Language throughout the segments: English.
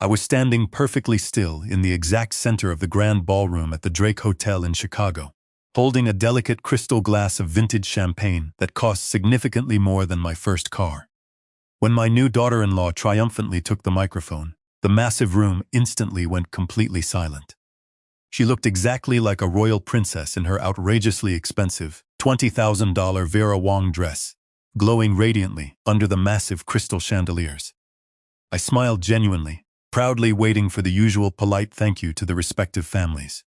I was standing perfectly still in the exact center of the grand ballroom at the Drake Hotel in Chicago, holding a delicate crystal glass of vintage champagne that cost significantly more than my first car. When my new daughter-in-law triumphantly took the microphone, the massive room instantly went completely silent. She looked exactly like a royal princess in her outrageously expensive $20,000 Vera Wang dress, glowing radiantly under the massive crystal chandeliers. I smiled genuinely, proudly waiting for the usual polite thank you to the respective families.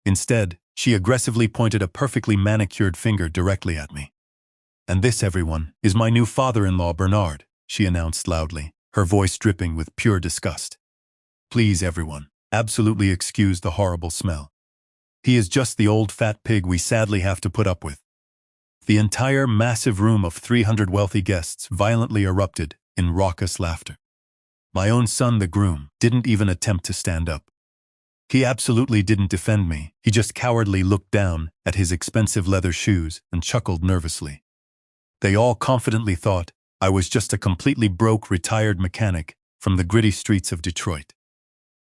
Instead, she aggressively pointed a perfectly manicured finger directly at me. "And this, everyone, is my new father-in-law, Bernard," she announced loudly, her voice dripping with pure disgust. "Please, everyone, absolutely excuse the horrible smell. He is just the old fat pig we sadly have to put up with." The entire massive room of 300 wealthy guests violently erupted in raucous laughter. My own son, the groom, didn't even attempt to stand up. He absolutely didn't defend me. He just cowardly looked down at his expensive leather shoes and chuckled nervously. They all confidently thought I was just a completely broke retired mechanic from the gritty streets of Detroit.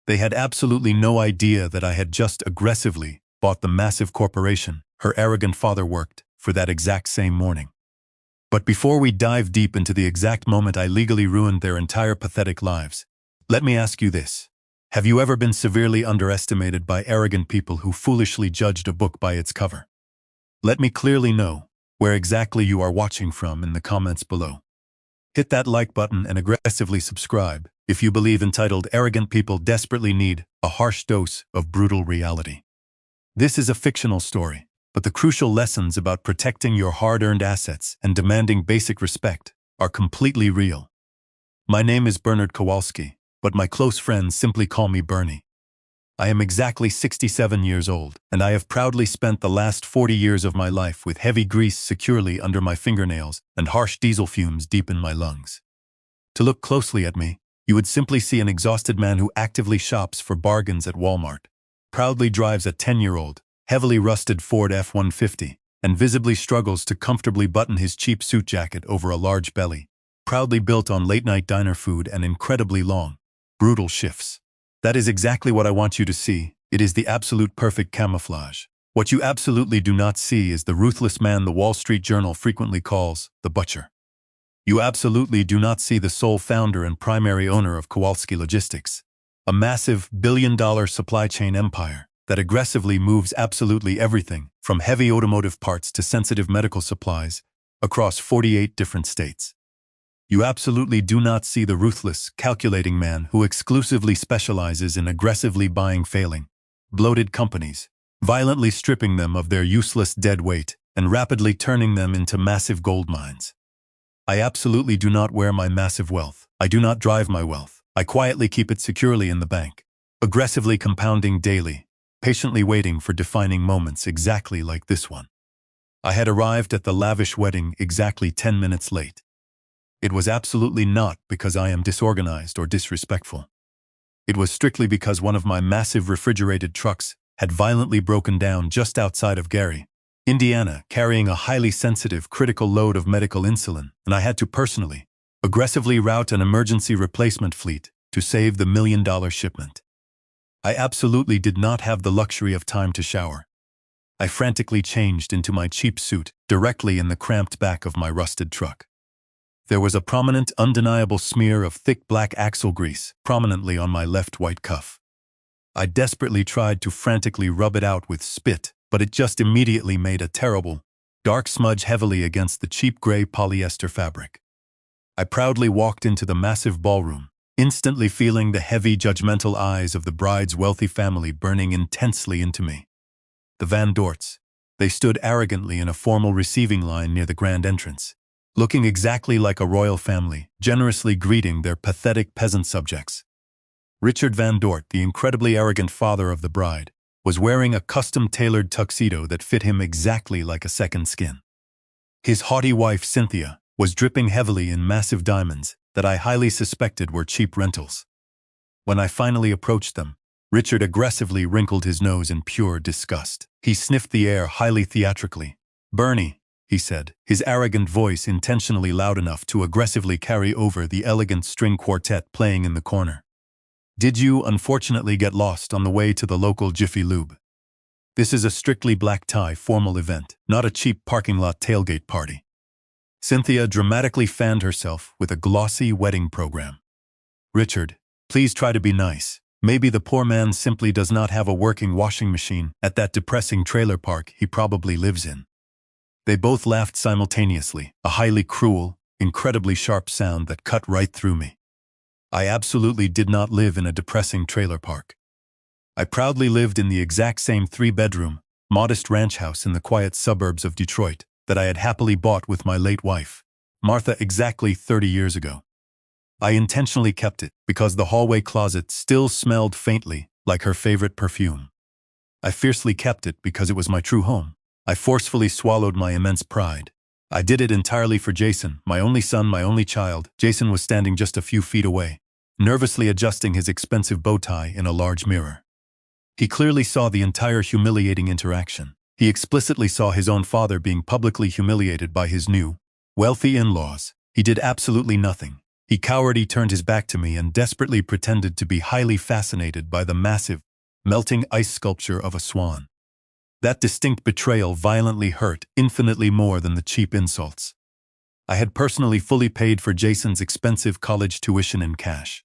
They had absolutely no idea that I had just aggressively bought the massive corporation her arrogant father worked for that exact same morning. But before we dive deep into the exact moment I legally ruined their entire pathetic lives, let me ask you this. Have you ever been severely underestimated by arrogant people who foolishly judged a book by its cover? Let me clearly know where exactly you are watching from in the comments below. Hit that like button and aggressively subscribe if you believe entitled arrogant people desperately need a harsh dose of brutal reality. This is a fictional story, but the crucial lessons about protecting your hard-earned assets and demanding basic respect are completely real. My name is Bernard Kowalski, but my close friends simply call me Bernie. I am exactly 67 years old, and I have proudly spent the last 40 years of my life with heavy grease securely under my fingernails and harsh diesel fumes deep in my lungs. To look closely at me, you would simply see an exhausted man who actively shops for bargains at Walmart, proudly drives a 10-year-old, heavily rusted Ford F-150, and visibly struggles to comfortably button his cheap suit jacket over a large belly, proudly built on late-night diner food and incredibly long, brutal shifts. That is exactly what I want you to see. It is the absolute perfect camouflage. What you absolutely do not see is the ruthless man the Wall Street Journal frequently calls the butcher. You absolutely do not see the sole founder and primary owner of Kowalski Logistics, a massive billion-dollar supply chain empire that aggressively moves absolutely everything from heavy automotive parts to sensitive medical supplies across 48 different states. You absolutely do not see the ruthless, calculating man who exclusively specializes in aggressively buying failing, bloated companies, violently stripping them of their useless dead weight and rapidly turning them into massive gold mines. I absolutely do not wear my massive wealth. I do not drive my wealth. I quietly keep it securely in the bank, aggressively compounding daily, patiently waiting for defining moments exactly like this one. I had arrived at the lavish wedding exactly 10 minutes late. It was absolutely not because I am disorganized or disrespectful. It was strictly because one of my massive refrigerated trucks had violently broken down just outside of Gary, Indiana, carrying a highly sensitive, critical load of medical insulin, and I had to personally, aggressively route an emergency replacement fleet to save the $1 million shipment. I absolutely did not have the luxury of time to shower. I frantically changed into my cheap suit directly in the cramped back of my rusted truck. There was a prominent, undeniable smear of thick black axle grease prominently on my left white cuff. I desperately tried to frantically rub it out with spit, but it just immediately made a terrible, dark smudge heavily against the cheap gray polyester fabric. I proudly walked into the massive ballroom, instantly feeling the heavy, judgmental eyes of the bride's wealthy family burning intensely into me. The Van Dorts. They stood arrogantly in a formal receiving line near the grand entrance, looking exactly like a royal family, generously greeting their pathetic peasant subjects. Richard Van Dort, the incredibly arrogant father of the bride, was wearing a custom-tailored tuxedo that fit him exactly like a second skin. His haughty wife, Cynthia, was dripping heavily in massive diamonds that I highly suspected were cheap rentals. When I finally approached them, Richard aggressively wrinkled his nose in pure disgust. He sniffed the air highly theatrically. "Bernie," he said, his arrogant voice intentionally loud enough to aggressively carry over the elegant string quartet playing in the corner. Did you unfortunately get lost on the way to the local Jiffy Lube? This is a strictly black tie formal event, not a cheap parking lot tailgate party. Cynthia dramatically fanned herself with a glossy wedding program. Richard, please try to be nice. Maybe the poor man simply does not have a working washing machine at that depressing trailer park he probably lives in. They both laughed simultaneously, a highly cruel, incredibly sharp sound that cut right through me. I absolutely did not live in a depressing trailer park. I proudly lived in the exact same 3-bedroom, modest ranch house in the quiet suburbs of Detroit that I had happily bought with my late wife, Martha, exactly 30 years ago. I intentionally kept it because the hallway closet still smelled faintly like her favorite perfume. I fiercely kept it because it was my true home. I forcefully swallowed my immense pride. I did it entirely for Jason, my only son, my only child. Jason was standing just a few feet away, nervously adjusting his expensive bow tie in a large mirror. He clearly saw the entire humiliating interaction. He explicitly saw his own father being publicly humiliated by his new, wealthy in-laws. He did absolutely nothing. He cowered, he turned his back to me and desperately pretended to be highly fascinated by the massive, melting ice sculpture of a swan. That distinct betrayal violently hurt infinitely more than the cheap insults. I had personally fully paid for Jason's expensive college tuition in cash.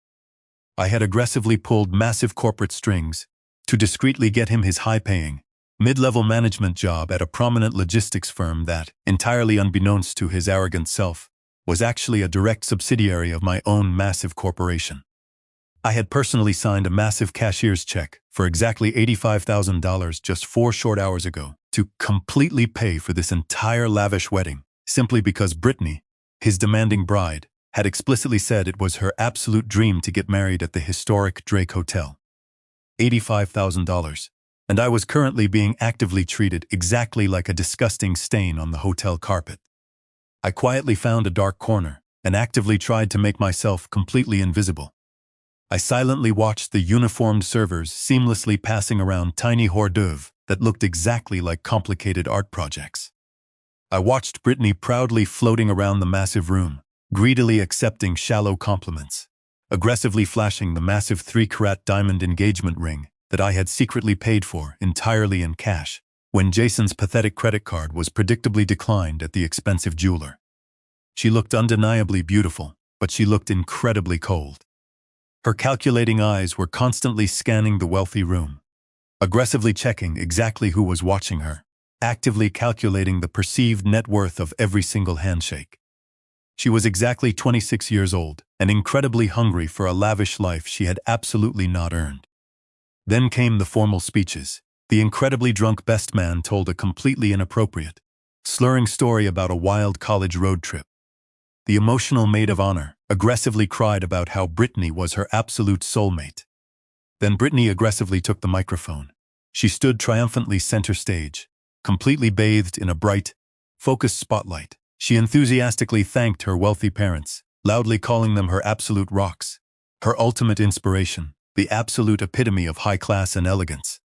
I had aggressively pulled massive corporate strings to discreetly get him his high-paying, mid-level management job at a prominent logistics firm that, entirely unbeknownst to his arrogant self, was actually a direct subsidiary of my own massive corporation. I had personally signed a massive cashier's check for exactly $85,000 just 4 short hours ago to completely pay for this entire lavish wedding, simply because Brittany, his demanding bride, had explicitly said it was her absolute dream to get married at the historic Drake Hotel. $85,000, and I was currently being actively treated exactly like a disgusting stain on the hotel carpet. I quietly found a dark corner and actively tried to make myself completely invisible. I silently watched the uniformed servers seamlessly passing around tiny hors d'oeuvres that looked exactly like complicated art projects. I watched Brittany proudly floating around the massive room, greedily accepting shallow compliments, aggressively flashing the massive 3-carat diamond engagement ring that I had secretly paid for entirely in cash when Jason's pathetic credit card was predictably declined at the expensive jeweler. She looked undeniably beautiful, but she looked incredibly cold. Her calculating eyes were constantly scanning the wealthy room, aggressively checking exactly who was watching her, actively calculating the perceived net worth of every single handshake. She was exactly 26 years old and incredibly hungry for a lavish life she had absolutely not earned. Then came the formal speeches. The incredibly drunk best man told a completely inappropriate, slurring story about a wild college road trip. The emotional maid of honor aggressively cried about how Brittany was her absolute soulmate. Then Brittany aggressively took the microphone. She stood triumphantly center stage, completely bathed in a bright, focused spotlight. She enthusiastically thanked her wealthy parents, loudly calling them her absolute rocks, her ultimate inspiration, the absolute epitome of high class and elegance.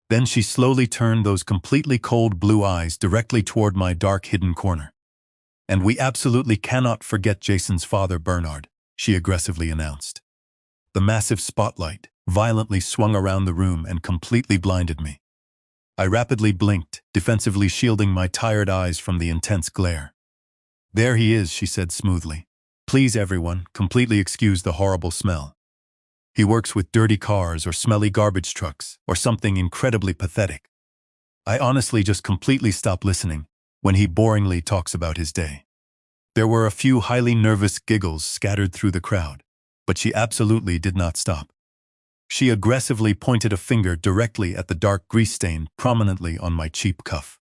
Then she slowly turned those completely cold blue eyes directly toward my dark hidden corner. "And we absolutely cannot forget Jason's father, Bernard," she aggressively announced. The massive spotlight violently swung around the room and completely blinded me. I rapidly blinked, defensively shielding my tired eyes from the intense glare. "There he is," she said smoothly. "Please, everyone, completely excuse the horrible smell. He works with dirty cars or smelly garbage trucks or something incredibly pathetic. I honestly just completely stop listening when he boringly talks about his day." There were a few highly nervous giggles scattered through the crowd, but she absolutely did not stop. She aggressively pointed a finger directly at the dark grease stain prominently on my cheap cuff.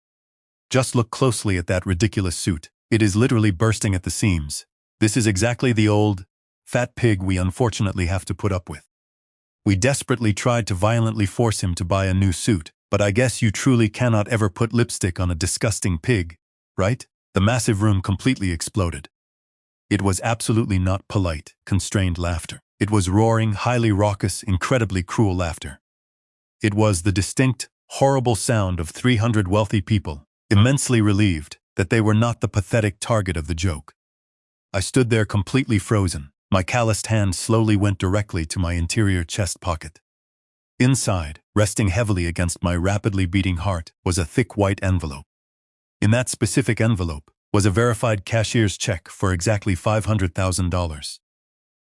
"Just look closely at that ridiculous suit. It is literally bursting at the seams. This is exactly the old, fat pig we unfortunately have to put up with. We desperately tried to violently force him to buy a new suit, but I guess you truly cannot ever put lipstick on a disgusting pig, right?" The massive room completely exploded. It was absolutely not polite, constrained laughter. It was roaring, highly raucous, incredibly cruel laughter. It was the distinct, horrible sound of 300 wealthy people, immensely relieved that they were not the pathetic target of the joke. I stood there completely frozen, My calloused hand slowly went directly to my interior chest pocket. Inside, resting heavily against my rapidly beating heart, was a thick white envelope. In that specific envelope was a verified cashier's check for exactly $500,000.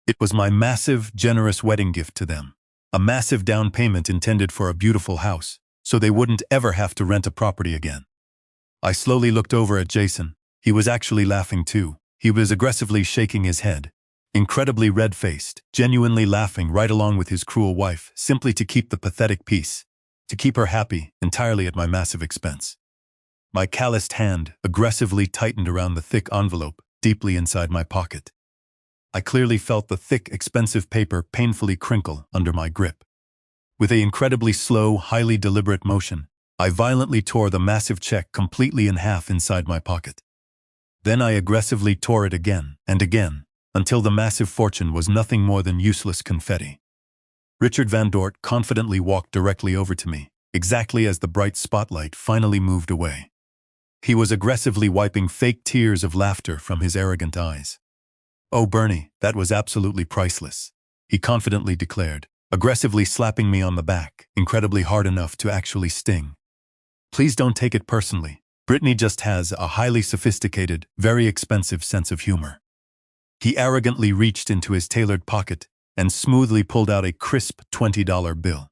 It was my massive, generous wedding gift to them. A massive down payment intended for a beautiful house, so they wouldn't ever have to rent a property again. I slowly looked over at Jason. He was actually laughing too. He was aggressively shaking his head, incredibly red-faced, genuinely laughing right along with his cruel wife, simply to keep the pathetic peace, to keep her happy, entirely at my massive expense. My calloused hand aggressively tightened around the thick envelope, deeply inside my pocket. I clearly felt the thick, expensive paper painfully crinkle under my grip. With an incredibly slow, highly deliberate motion, I violently tore the massive check completely in half inside my pocket. Then I aggressively tore it again and again, until the massive fortune was nothing more than useless confetti. Richard Van Dort confidently walked directly over to me, exactly as the bright spotlight finally moved away. He was aggressively wiping fake tears of laughter from his arrogant eyes. "Oh, Bernie, that was absolutely priceless," he confidently declared, aggressively slapping me on the back, incredibly hard enough to actually sting. "Please don't take it personally. Brittany just has a highly sophisticated, very expensive sense of humor." He arrogantly reached into his tailored pocket and smoothly pulled out a crisp $20 bill.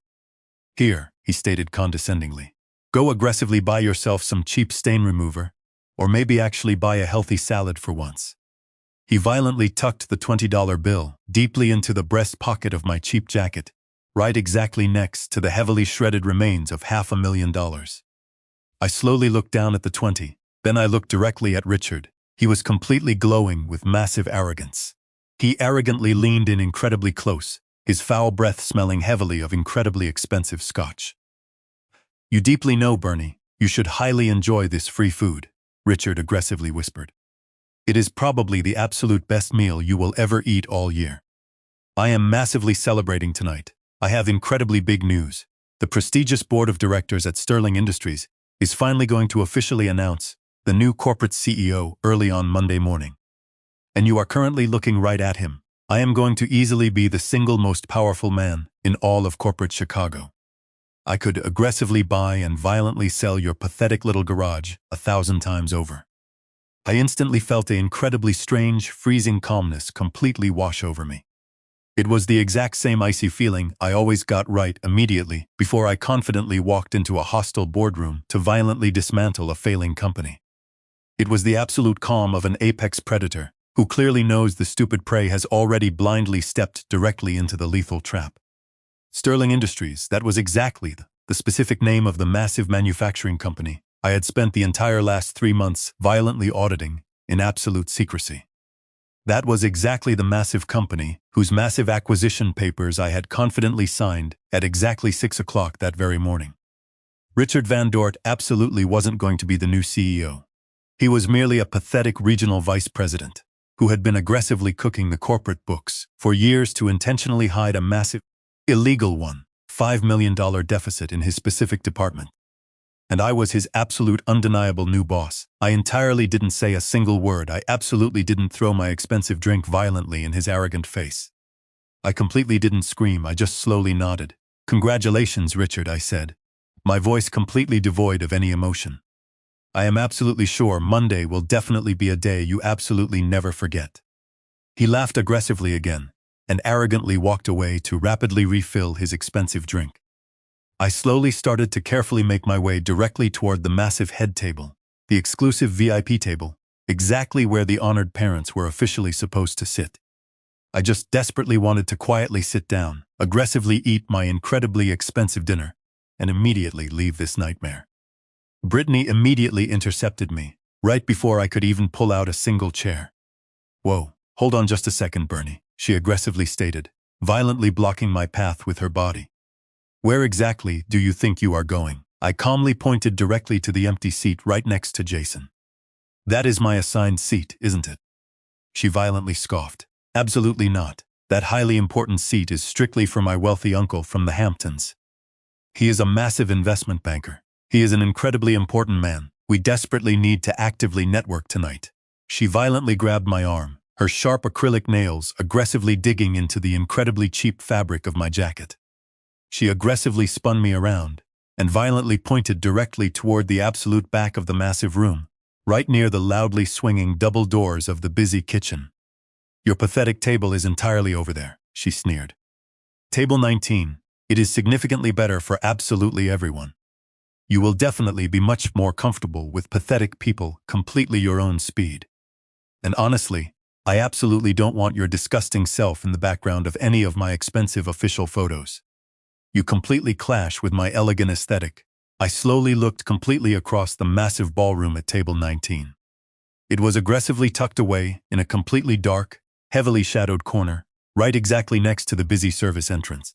"Here," he stated condescendingly. "Go aggressively buy yourself some cheap stain remover, or maybe actually buy a healthy salad for once." He violently tucked the $20 bill deeply into the breast pocket of my cheap jacket, right exactly next to the heavily shredded remains of $500,000. I slowly looked down at the 20, then I looked directly at Richard. He was completely glowing with massive arrogance. He arrogantly leaned in incredibly close, his foul breath smelling heavily of incredibly expensive scotch. "You deeply know, Bernie, you should highly enjoy this free food," Richard aggressively whispered. "It is probably the absolute best meal you will ever eat all year. I am massively celebrating tonight. I have incredibly big news. The prestigious board of directors at Sterling Industries is finally going to officially announce the new corporate CEO early on Monday morning. And you are currently looking right at him. I am going to easily be the single most powerful man in all of corporate Chicago. I could aggressively buy and violently sell your pathetic little garage 1,000 times over." I instantly felt an incredibly strange, freezing calmness completely wash over me. It was the exact same icy feeling I always got right immediately before I confidently walked into a hostile boardroom to violently dismantle a failing company. It was the absolute calm of an apex predator who clearly knows the stupid prey has already blindly stepped directly into the lethal trap. Sterling Industries, that was exactly the specific name of the massive manufacturing company I had spent the entire last 3 months violently auditing in absolute secrecy. That was exactly the massive company whose massive acquisition papers I had confidently signed at exactly 6 o'clock that very morning. Richard Van Dort absolutely wasn't going to be the new CEO. He was merely a pathetic regional vice president who had been aggressively cooking the corporate books for years to intentionally hide a massive, illegal $5 million deficit in his specific department. And I was his absolute undeniable new boss. I entirely didn't say a single word. I absolutely didn't throw my expensive drink violently in his arrogant face. I completely didn't scream. I just slowly nodded. "Congratulations, Richard," I said, my voice completely devoid of any emotion. "I am absolutely sure Monday will definitely be a day you absolutely never forget." He laughed aggressively again and arrogantly walked away to rapidly refill his expensive drink. I slowly started to carefully make my way directly toward the massive head table, the exclusive VIP table, exactly where the honored parents were officially supposed to sit. I just desperately wanted to quietly sit down, aggressively eat my incredibly expensive dinner, and immediately leave this nightmare. Brittany immediately intercepted me, right before I could even pull out a single chair. "Whoa, hold on just a second, Bernie," she aggressively stated, violently blocking my path with her body. "Where exactly do you think you are going?" I calmly pointed directly to the empty seat right next to Jason. "That is my assigned seat, isn't it?" She violently scoffed. "Absolutely not. That highly important seat is strictly for my wealthy uncle from the Hamptons. He is a massive investment banker. He is an incredibly important man. We desperately need to actively network tonight." She violently grabbed my arm, her sharp acrylic nails aggressively digging into the incredibly cheap fabric of my jacket. She aggressively spun me around and violently pointed directly toward the absolute back of the massive room, right near the loudly swinging double doors of the busy kitchen. "Your pathetic table is entirely over there," she sneered. "Table 19. It is significantly better for absolutely everyone. You will definitely be much more comfortable with pathetic people completely your own speed. And honestly, I absolutely don't want your disgusting self in the background of any of my expensive official photos. You completely clash with my elegant aesthetic." I slowly looked completely across the massive ballroom at table 19. It was aggressively tucked away in a completely dark, heavily shadowed corner, right exactly next to the busy service entrance.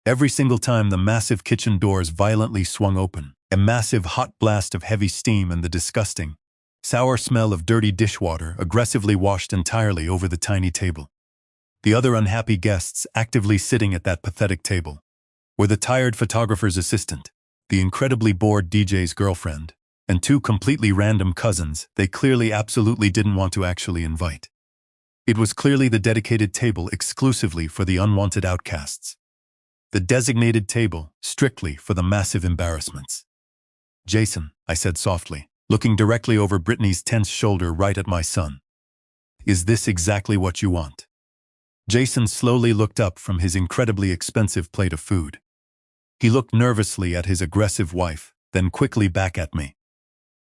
Every single time the massive kitchen doors violently swung open, a massive hot blast of heavy steam and the disgusting, sour smell of dirty dishwater aggressively washed entirely over the tiny table. The other unhappy guests actively sitting at that pathetic table were the tired photographer's assistant, the incredibly bored DJ's girlfriend, and two completely random cousins they clearly absolutely didn't want to actually invite. It was clearly the dedicated table exclusively for the unwanted outcasts. The designated table strictly for the massive embarrassments. "Jason," I said softly, looking directly over Brittany's tense shoulder right at my son. "Is this exactly what you want?" Jason slowly looked up from his incredibly expensive plate of food. He looked nervously at his aggressive wife, then quickly back at me.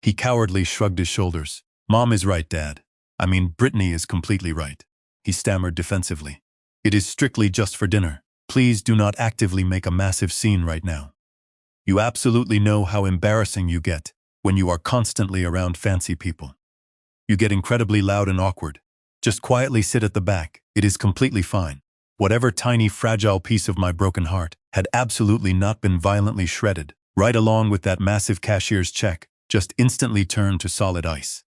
He cowardly shrugged his shoulders. "Mom is right, Dad. I mean, Brittany is completely right," he stammered defensively. "It is strictly just for dinner. Please do not actively make a massive scene right now. You absolutely know how embarrassing you get when you are constantly around fancy people. You get incredibly loud and awkward. Just quietly sit at the back. It is completely fine." Whatever tiny fragile piece of my broken heart had absolutely not been violently shredded, right along with that massive cashier's check, just instantly turned to solid ice.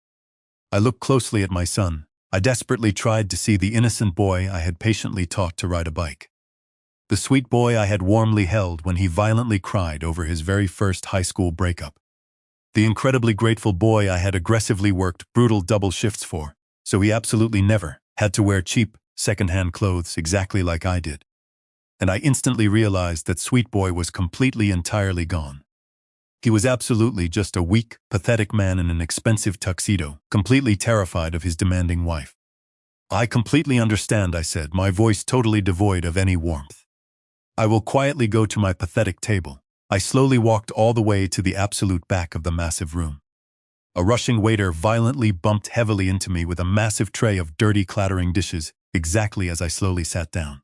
I looked closely at my son. I desperately tried to see the innocent boy I had patiently taught to ride a bike. The sweet boy I had warmly held when he violently cried over his very first high school breakup. The incredibly grateful boy I had aggressively worked brutal double shifts for, so he absolutely never had to wear cheap, second-hand clothes exactly like I did. And I instantly realized that sweet boy was completely entirely gone. He was absolutely just a weak, pathetic man in an expensive tuxedo, completely terrified of his demanding wife. "I completely understand," I said, my voice totally devoid of any warmth. "I will quietly go to my pathetic table." I slowly walked all the way to the absolute back of the massive room. A rushing waiter violently bumped heavily into me with a massive tray of dirty, clattering dishes, exactly as I slowly sat down.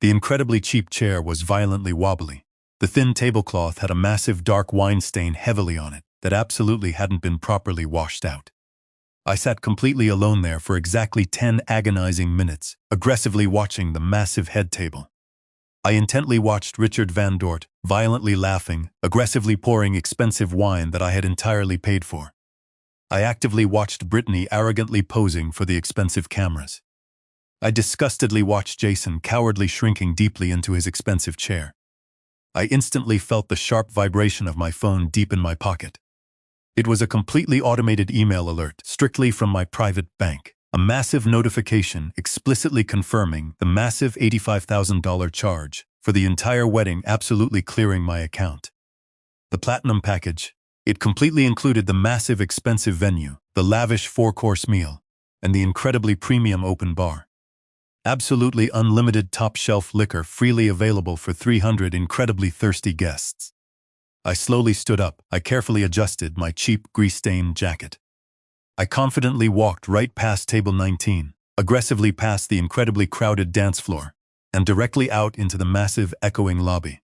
The incredibly cheap chair was violently wobbly. The thin tablecloth had a massive dark wine stain heavily on it that absolutely hadn't been properly washed out. I sat completely alone there for exactly 10 agonizing minutes, aggressively watching the massive head table. I intently watched Richard Van Dort, violently laughing, aggressively pouring expensive wine that I had entirely paid for. I actively watched Brittany arrogantly posing for the expensive cameras. I disgustedly watched Jason cowardly shrinking deeply into his expensive chair. I instantly felt the sharp vibration of my phone deep in my pocket. It was a completely automated email alert, strictly from my private bank. A massive notification explicitly confirming the massive $85,000 charge for the entire wedding, absolutely clearing my account. The platinum package. It completely included the massive expensive venue, the lavish 4-course meal, and the incredibly premium open bar. Absolutely unlimited top-shelf liquor freely available for 300 incredibly thirsty guests. I slowly stood up. I carefully adjusted my cheap, grease-stained jacket. I confidently walked right past table 19, aggressively past the incredibly crowded dance floor, and directly out into the massive, echoing lobby.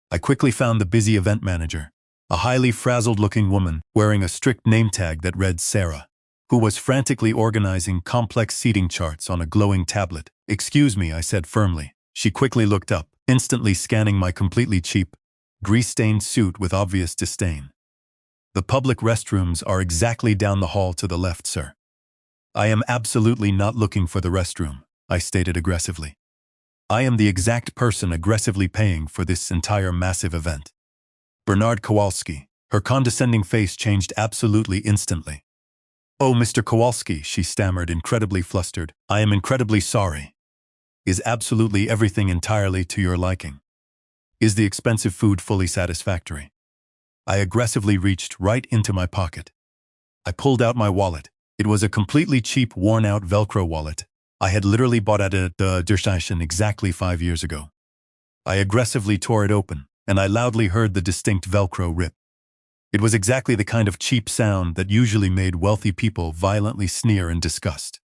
I quickly found the busy event manager, a highly frazzled-looking woman wearing a strict name tag that read Sarah, who was frantically organizing complex seating charts on a glowing tablet. "Excuse me," I said firmly. She quickly looked up, instantly scanning my completely cheap, grease-stained suit with obvious disdain. "The public restrooms are exactly down the hall to the left, sir." "I am absolutely not looking for the restroom," I stated aggressively. "I am the exact person aggressively paying for this entire massive event." Bernard Kowalski. Her condescending face changed absolutely instantly. "Oh, Mr. Kowalski," she stammered, incredibly flustered. "I am incredibly sorry. Is absolutely everything entirely to your liking? Is the expensive food fully satisfactory?" I aggressively reached right into my pocket. I pulled out my wallet. It was a completely cheap, worn-out Velcro wallet I had literally bought at the station exactly 5 years ago. I aggressively tore it open, and I loudly heard the distinct Velcro rip. It was exactly the kind of cheap sound that usually made wealthy people violently sneer in disgust.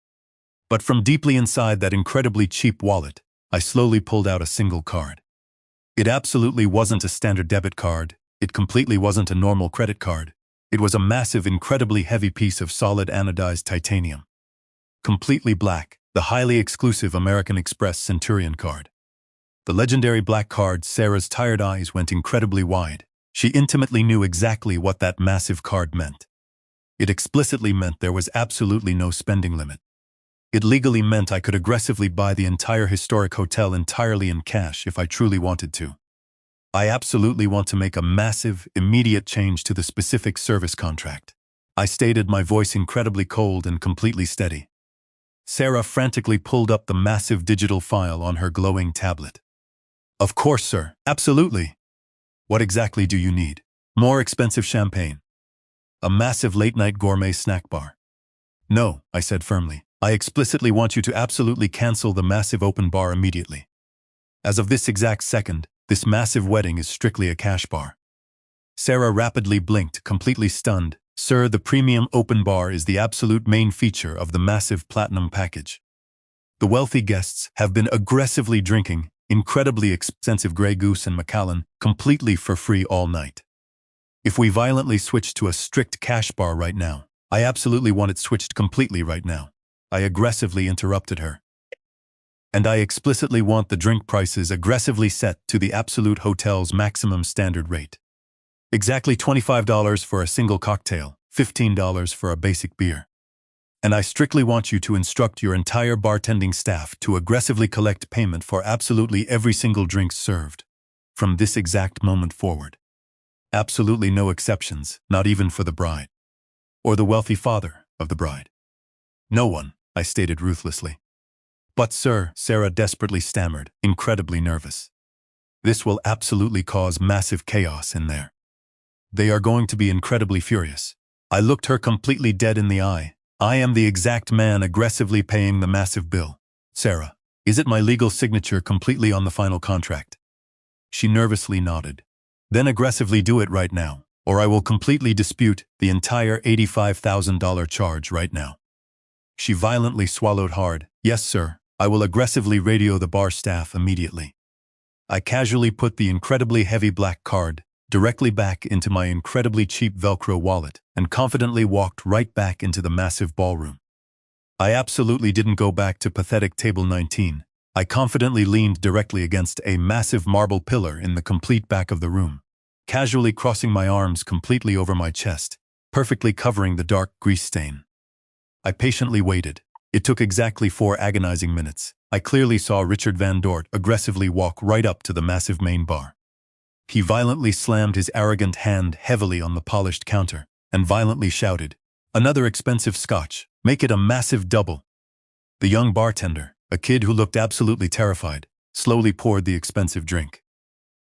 But from deeply inside that incredibly cheap wallet, I slowly pulled out a single card. It absolutely wasn't a standard debit card. It completely wasn't a normal credit card. It was a massive, incredibly heavy piece of solid anodized titanium. Completely black, the highly exclusive American Express Centurion card. The legendary black card. Sarah's tired eyes went incredibly wide. She intimately knew exactly what that massive card meant. It explicitly meant there was absolutely no spending limit. It legally meant I could aggressively buy the entire historic hotel entirely in cash if I truly wanted to. I absolutely want to make a massive, immediate change to the specific service contract. I stated, my voice incredibly cold and completely steady. Sarah frantically pulled up the massive digital file on her glowing tablet. "Of course, sir. Absolutely. What exactly do you need? More expensive champagne? A massive late-night gourmet snack bar?" "No," I said firmly. "I explicitly want you to absolutely cancel the massive open bar immediately. As of this exact second, this massive wedding is strictly a cash bar." Sarah rapidly blinked, completely stunned. "Sir, the premium open bar is the absolute main feature of the massive platinum package. The wealthy guests have been aggressively drinking incredibly expensive Grey Goose and Macallan completely for free all night. If we violently switch to a strict cash bar right now, I absolutely want it switched completely right now." I aggressively interrupted her. "And I explicitly want the drink prices aggressively set to the absolute hotel's maximum standard rate. Exactly $25 for a single cocktail, $15 for a basic beer. And I strictly want you to instruct your entire bartending staff to aggressively collect payment for absolutely every single drink served, from this exact moment forward. Absolutely no exceptions, not even for the bride. Or the wealthy father of the bride. No one," I stated ruthlessly. "But sir," Sarah desperately stammered, incredibly nervous. "This will absolutely cause massive chaos in there. They are going to be incredibly furious." I looked her completely dead in the eye. "I am the exact man aggressively paying the massive bill. Sarah, is it my legal signature completely on the final contract?" She nervously nodded. "Then aggressively do it right now, or I will completely dispute the entire $85,000 charge right now." She violently swallowed hard. "Yes, sir. I will aggressively radio the bar staff immediately." I casually put the incredibly heavy black card directly back into my incredibly cheap Velcro wallet and confidently walked right back into the massive ballroom. I absolutely didn't go back to pathetic table 19. I confidently leaned directly against a massive marble pillar in the complete back of the room, casually crossing my arms completely over my chest, perfectly covering the dark grease stain. I patiently waited. It took exactly 4 agonizing minutes. I clearly saw Richard Van Dort aggressively walk right up to the massive main bar. He violently slammed his arrogant hand heavily on the polished counter and violently shouted, "Another expensive scotch. Make it a massive double." The young bartender, a kid who looked absolutely terrified, slowly poured the expensive drink.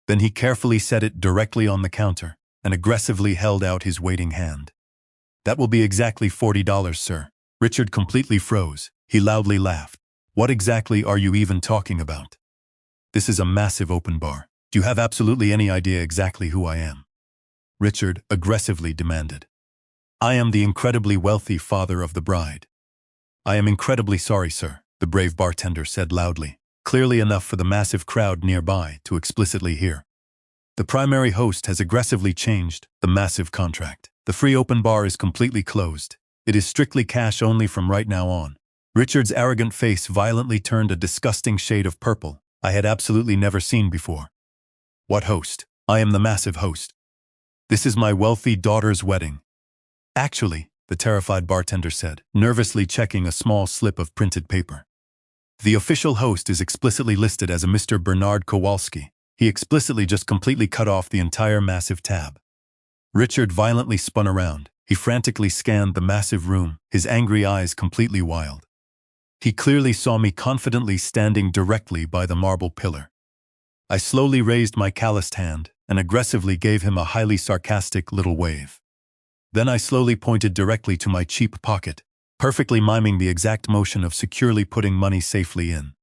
Then he carefully set it directly on the counter and aggressively held out his waiting hand. "That will be exactly $40, sir." Richard completely froze. He loudly laughed. "What exactly are you even talking about? This is a massive open bar. Do you have absolutely any idea exactly who I am?" Richard aggressively demanded. "I am the incredibly wealthy father of the bride." "I am incredibly sorry, sir," the brave bartender said loudly, clearly enough for the massive crowd nearby to explicitly hear. "The primary host has aggressively changed the massive contract. The free open bar is completely closed. It is strictly cash only from right now on." Richard's arrogant face violently turned a disgusting shade of purple I had absolutely never seen before. "What host? I am the massive host. This is my wealthy daughter's wedding." "Actually," the terrified bartender said, nervously checking a small slip of printed paper, "the official host is explicitly listed as a Mr. Bernard Kowalski." He explicitly just completely cut off the entire massive tab. Richard violently spun around, He frantically scanned the massive room, his angry eyes completely wild. He clearly saw me confidently standing directly by the marble pillar. I slowly raised my calloused hand and aggressively gave him a highly sarcastic little wave. Then I slowly pointed directly to my cheap pocket, perfectly miming the exact motion of securely putting money safely in.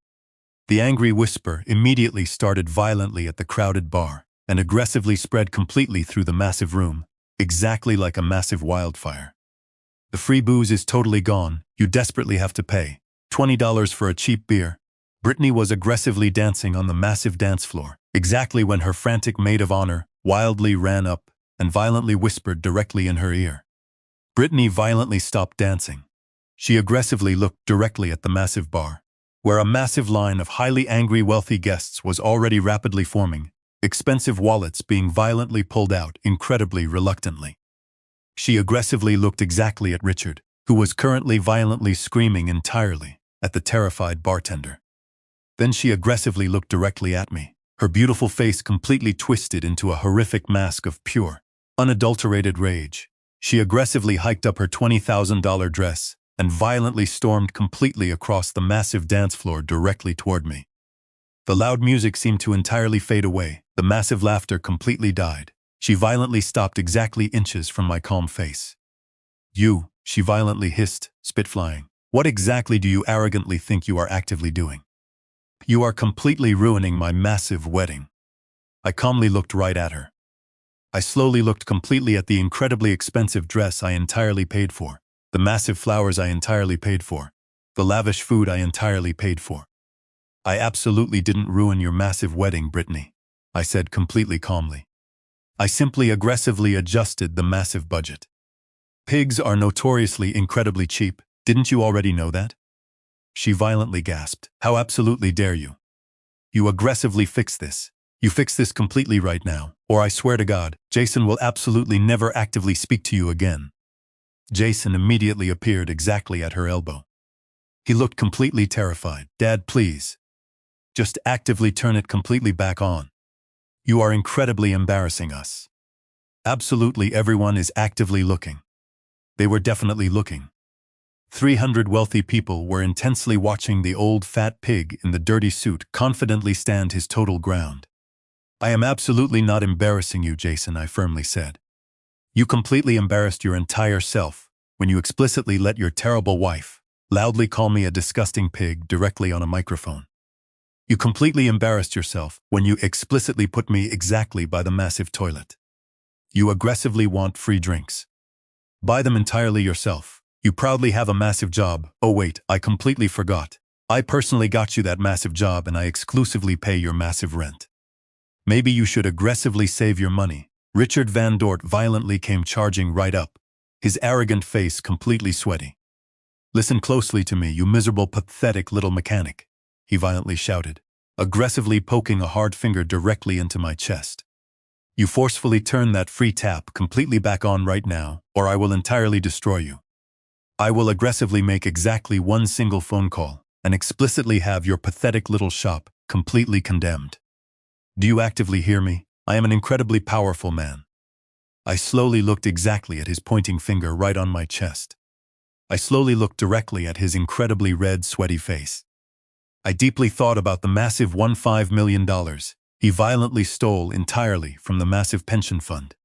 The angry whisper immediately started violently at the crowded bar and aggressively spread completely through the massive room, exactly like a massive wildfire. The free booze is totally gone, you desperately have to pay $20 for a cheap beer. Brittany was aggressively dancing on the massive dance floor, exactly when her frantic maid of honor wildly ran up and violently whispered directly in her ear. Brittany violently stopped dancing. She aggressively looked directly at the massive bar, where a massive line of highly angry wealthy guests was already rapidly forming, expensive wallets being violently pulled out incredibly reluctantly. She aggressively looked exactly at Richard, who was currently violently screaming entirely at the terrified bartender. Then she aggressively looked directly at me, her beautiful face completely twisted into a horrific mask of pure, unadulterated rage. She aggressively hiked up her $20,000 dress and violently stormed completely across the massive dance floor directly toward me. The loud music seemed to entirely fade away, the massive laughter completely died. She violently stopped exactly inches from my calm face. "You," she violently hissed, spit flying. "What exactly do you arrogantly think you are actively doing? You are completely ruining my massive wedding." I calmly looked right at her. I slowly looked completely at the incredibly expensive dress I entirely paid for, the massive flowers I entirely paid for, the lavish food I entirely paid for. "I absolutely didn't ruin your massive wedding, Brittany," I said completely calmly. "I simply aggressively adjusted the massive budget. Pigs are notoriously incredibly cheap, didn't you already know that?" She violently gasped. "How absolutely dare you? You aggressively fix this. You fix this completely right now, or I swear to God, Jason will absolutely never actively speak to you again." Jason immediately appeared exactly at her elbow. He looked completely terrified. "Dad, please. Just actively turn it completely back on. You are incredibly embarrassing us." Absolutely everyone is actively looking. They were definitely looking. 300 wealthy people were intensely watching the old fat pig in the dirty suit confidently stand his total ground. "I am absolutely not embarrassing you, Jason," I firmly said. "You completely embarrassed your entire self when you explicitly let your terrible wife loudly call me a disgusting pig directly on a microphone. You completely embarrassed yourself when you explicitly put me exactly by the massive toilet. You aggressively want free drinks. Buy them entirely yourself. You proudly have a massive job. Oh wait, I completely forgot. I personally got you that massive job and I exclusively pay your massive rent. Maybe you should aggressively save your money." Richard Van Dort violently came charging right up, his arrogant face completely sweaty. "Listen closely to me, you miserable, pathetic little mechanic," he violently shouted, aggressively poking a hard finger directly into my chest. "You forcefully turn that free tap completely back on right now, or I will entirely destroy you. I will aggressively make exactly one single phone call and explicitly have your pathetic little shop completely condemned. Do you actively hear me? I am an incredibly powerful man." I slowly looked exactly at his pointing finger right on my chest. I slowly looked directly at his incredibly red, sweaty face. I deeply thought about the massive $15 million he violently stole entirely from the massive pension fund.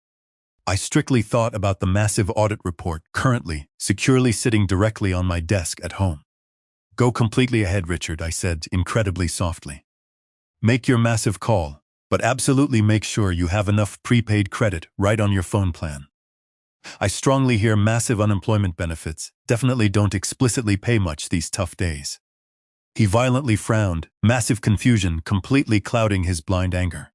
I strictly thought about the massive audit report currently securely sitting directly on my desk at home. "Go completely ahead, Richard," I said incredibly softly. "Make your massive call, but absolutely make sure you have enough prepaid credit right on your phone plan. I strongly hear massive unemployment benefits definitely don't explicitly pay much these tough days." He violently frowned, massive confusion completely clouding his blind anger.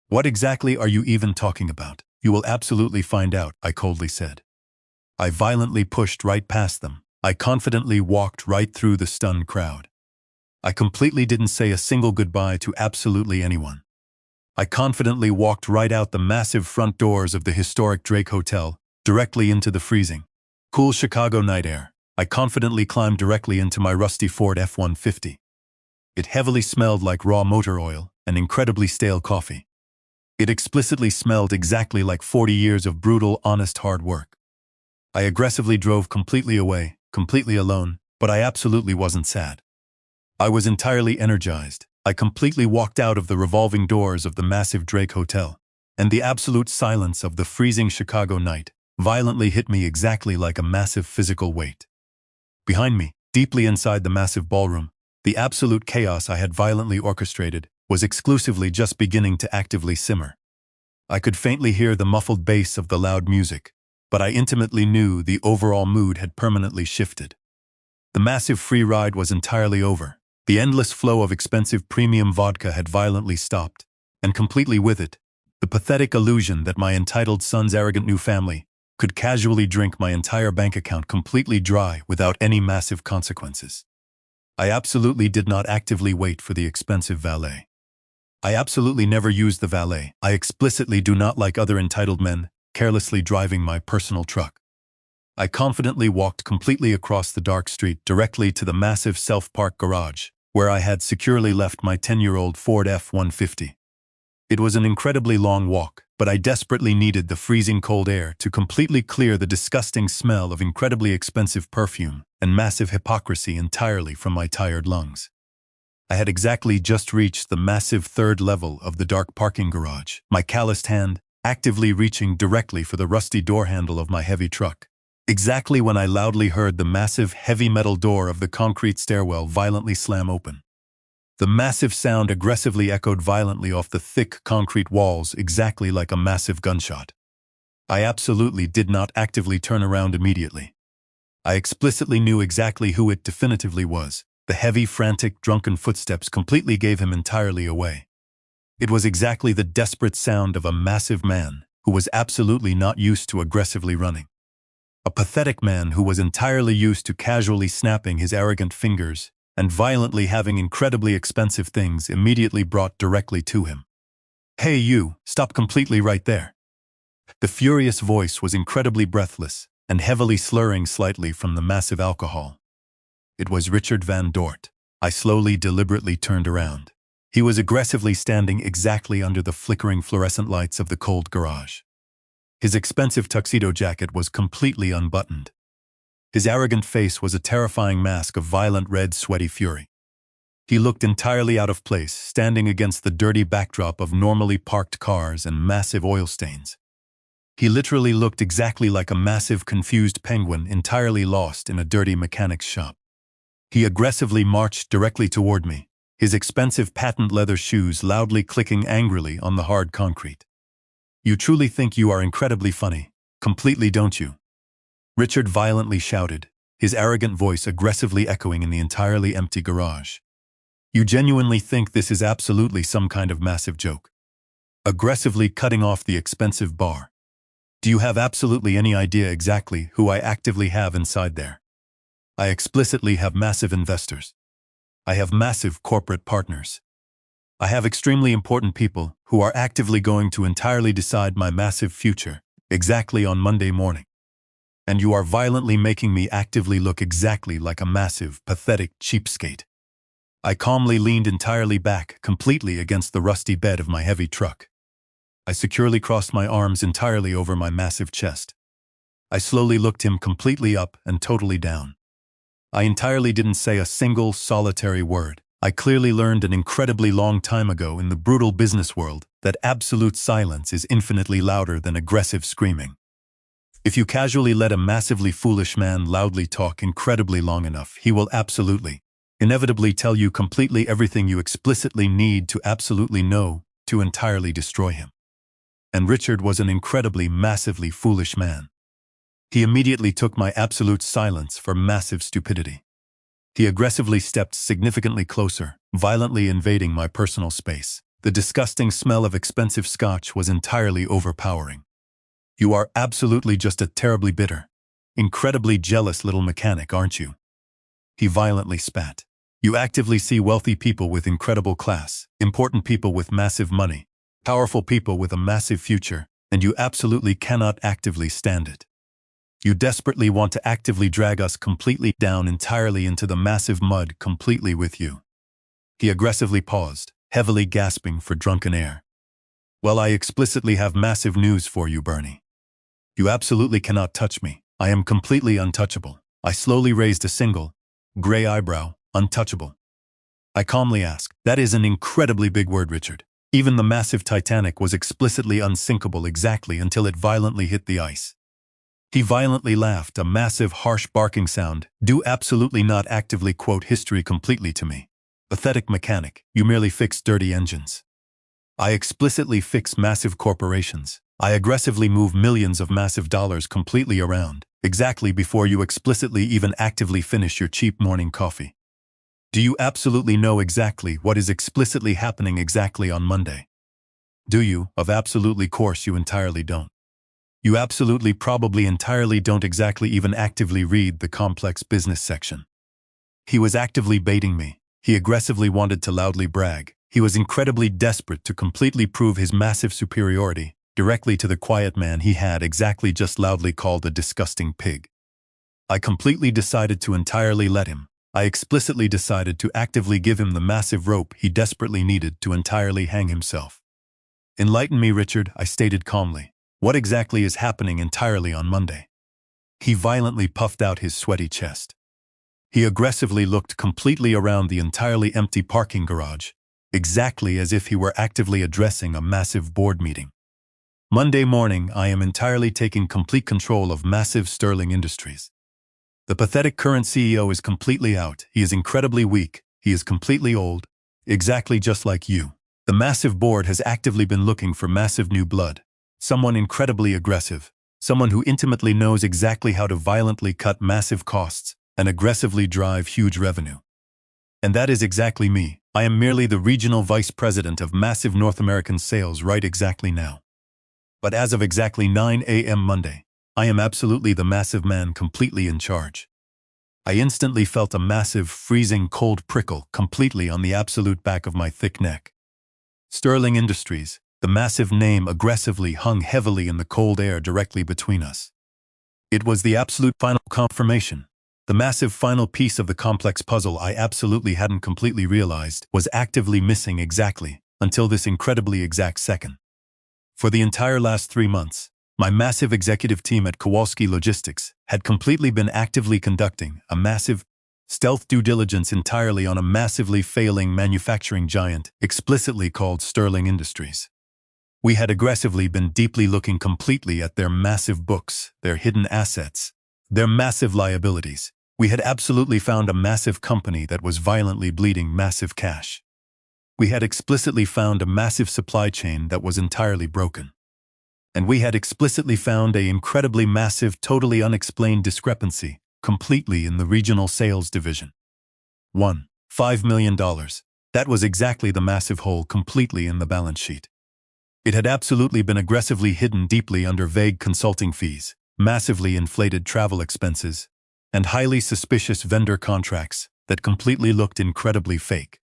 "What exactly are you even talking about? You will absolutely find out," I coldly said. I violently pushed right past them. I confidently walked right through the stunned crowd. I completely didn't say a single goodbye to absolutely anyone. I confidently walked right out the massive front doors of the historic Drake Hotel, directly into the freezing, cool Chicago night air. I confidently climbed directly into my rusty Ford F-150. It heavily smelled like raw motor oil and incredibly stale coffee. It explicitly smelled exactly like 40 years of brutal, honest hard work. I aggressively drove completely away, completely alone, but I absolutely wasn't sad. I was entirely energized. I completely walked out of the revolving doors of the massive Drake Hotel, and the absolute silence of the freezing Chicago night violently hit me exactly like a massive physical weight. Behind me, deeply inside the massive ballroom, the absolute chaos I had violently orchestrated was exclusively just beginning to actively simmer. I could faintly hear the muffled bass of the loud music, but I intimately knew the overall mood had permanently shifted. The massive free ride was entirely over. The endless flow of expensive premium vodka had violently stopped, and completely with it, the pathetic illusion that my entitled son's arrogant new family could casually drink my entire bank account completely dry without any massive consequences. I absolutely did not actively wait for the expensive valet. I absolutely never used the valet. I explicitly do not like other entitled men carelessly driving my personal truck. I confidently walked completely across the dark street directly to the massive self-park garage, where I had securely left my 10-year-old Ford F-150. It was an incredibly long walk, but I desperately needed the freezing cold air to completely clear the disgusting smell of incredibly expensive perfume and massive hypocrisy entirely from my tired lungs. I had exactly just reached the massive third level of the dark parking garage, my calloused hand actively reaching directly for the rusty door handle of my heavy truck. Exactly when I loudly heard the massive heavy metal door of the concrete stairwell violently slam open. The massive sound aggressively echoed violently off the thick concrete walls exactly like a massive gunshot. I absolutely did not actively turn around immediately. I explicitly knew exactly who it definitively was. The heavy, frantic, drunken footsteps completely gave him entirely away. It was exactly the desperate sound of a massive man who was absolutely not used to aggressively running. A pathetic man who was entirely used to casually snapping his arrogant fingers and violently having incredibly expensive things immediately brought directly to him. "Hey you, stop completely right there." The furious voice was incredibly breathless and heavily slurring slightly from the massive alcohol. It was Richard Van Dort. I slowly, deliberately turned around. He was aggressively standing exactly under the flickering fluorescent lights of the cold garage. His expensive tuxedo jacket was completely unbuttoned. His arrogant face was a terrifying mask of violent red, sweaty fury. He looked entirely out of place, standing against the dirty backdrop of normally parked cars and massive oil stains. He literally looked exactly like a massive, confused penguin entirely lost in a dirty mechanic's shop. He aggressively marched directly toward me, his expensive patent leather shoes loudly clicking angrily on the hard concrete. "You truly think you are incredibly funny, completely, don't you?" Richard violently shouted, his arrogant voice aggressively echoing in the entirely empty garage. "You genuinely think this is absolutely some kind of massive joke?" Aggressively cutting off the expensive bar. "Do you have absolutely any idea exactly who I actively have inside there? I explicitly have massive investors. I have massive corporate partners. I have extremely important people who are actively going to entirely decide my massive future exactly on Monday morning. And you are violently making me actively look exactly like a massive, pathetic cheapskate." I calmly leaned entirely back, completely against the rusty bed of my heavy truck. I securely crossed my arms entirely over my massive chest. I slowly looked him completely up and totally down. I entirely didn't say a single, solitary word. I clearly learned an incredibly long time ago in the brutal business world that absolute silence is infinitely louder than aggressive screaming. If you casually let a massively foolish man loudly talk incredibly long enough, he will absolutely, inevitably tell you completely everything you explicitly need to absolutely know to entirely destroy him. And Richard was an incredibly, massively foolish man. He immediately took my absolute silence for massive stupidity. He aggressively stepped significantly closer, violently invading my personal space. The disgusting smell of expensive scotch was entirely overpowering. "You are absolutely just a terribly bitter, incredibly jealous little mechanic, aren't you?" He violently spat. "You actively see wealthy people with incredible class, important people with massive money, powerful people with a massive future, and you absolutely cannot actively stand it. You desperately want to actively drag us completely down entirely into the massive mud completely with you." He aggressively paused, heavily gasping for drunken air. "Well, I explicitly have massive news for you, Bernie. You absolutely cannot touch me. I am completely untouchable. I slowly raised a single, gray eyebrow. Untouchable. I calmly asked, that is an incredibly big word, Richard. Even the massive Titanic was explicitly unsinkable exactly until it violently hit the ice. He violently laughed, a massive, harsh barking sound. Do absolutely not actively quote history completely to me. Pathetic mechanic, you merely fix dirty engines. I explicitly fix massive corporations. I aggressively move millions of massive dollars completely around, exactly before you explicitly even actively finish your cheap morning coffee. Do you absolutely know exactly what is explicitly happening exactly on Monday? Do you? Of absolutely course you entirely don't. You absolutely probably entirely don't exactly even actively read the complex business section. He was actively baiting me. He aggressively wanted to loudly brag. He was incredibly desperate to completely prove his massive superiority directly to the quiet man he had exactly just loudly called a disgusting pig. I completely decided to entirely let him. I explicitly decided to actively give him the massive rope he desperately needed to entirely hang himself. Enlighten me, Richard, I stated calmly. What exactly is happening entirely on Monday? He violently puffed out his sweaty chest. He aggressively looked completely around the entirely empty parking garage, exactly as if he were actively addressing a massive board meeting. Monday morning, I am entirely taking complete control of massive Sterling Industries. The pathetic current CEO is completely out. He is incredibly weak. He is completely old. Exactly just like you. The massive board has actively been looking for massive new blood. Someone incredibly aggressive. Someone who intimately knows exactly how to violently cut massive costs and aggressively drive huge revenue. And that is exactly me. I am merely the regional vice president of massive North American sales right exactly now. But as of exactly 9 a.m. Monday, I am absolutely the massive man completely in charge. I instantly felt a massive, freezing cold prickle completely on the absolute back of my thick neck. Sterling Industries, the massive name aggressively hung heavily in the cold air directly between us. It was the absolute final confirmation. The massive final piece of the complex puzzle I absolutely hadn't completely realized was actively missing exactly until this incredibly exact second. For the entire last 3 months, my massive executive team at Kowalski Logistics had completely been actively conducting a massive stealth due diligence entirely on a massively failing manufacturing giant explicitly called Sterling Industries. We had aggressively been deeply looking completely at their massive books, their hidden assets, their massive liabilities. We had absolutely found a massive company that was violently bleeding massive cash. We had explicitly found a massive supply chain that was entirely broken. And we had explicitly found an incredibly massive, totally unexplained discrepancy completely in the regional sales division. $5 million. That was exactly the massive hole completely in the balance sheet. It had absolutely been aggressively hidden deeply under vague consulting fees, massively inflated travel expenses, and highly suspicious vendor contracts that completely looked incredibly fake.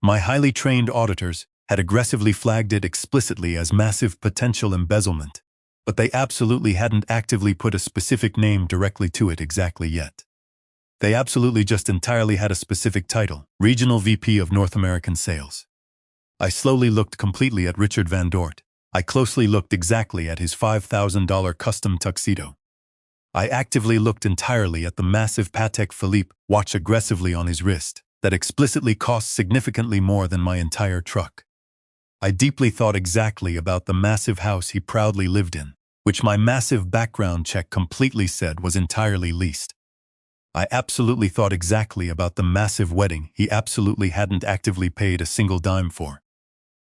My highly trained auditors had aggressively flagged it explicitly as massive potential embezzlement, but they absolutely hadn't actively put a specific name directly to it exactly yet. They absolutely just entirely had a specific title, Regional VP of North American Sales. I slowly looked completely at Richard Van Dort. I closely looked exactly at his $5,000 custom tuxedo. I actively looked entirely at the massive Patek Philippe watch aggressively on his wrist that explicitly cost significantly more than my entire truck. I deeply thought exactly about the massive house he proudly lived in, which my massive background check completely said was entirely leased. I absolutely thought exactly about the massive wedding he absolutely hadn't actively paid a single dime for.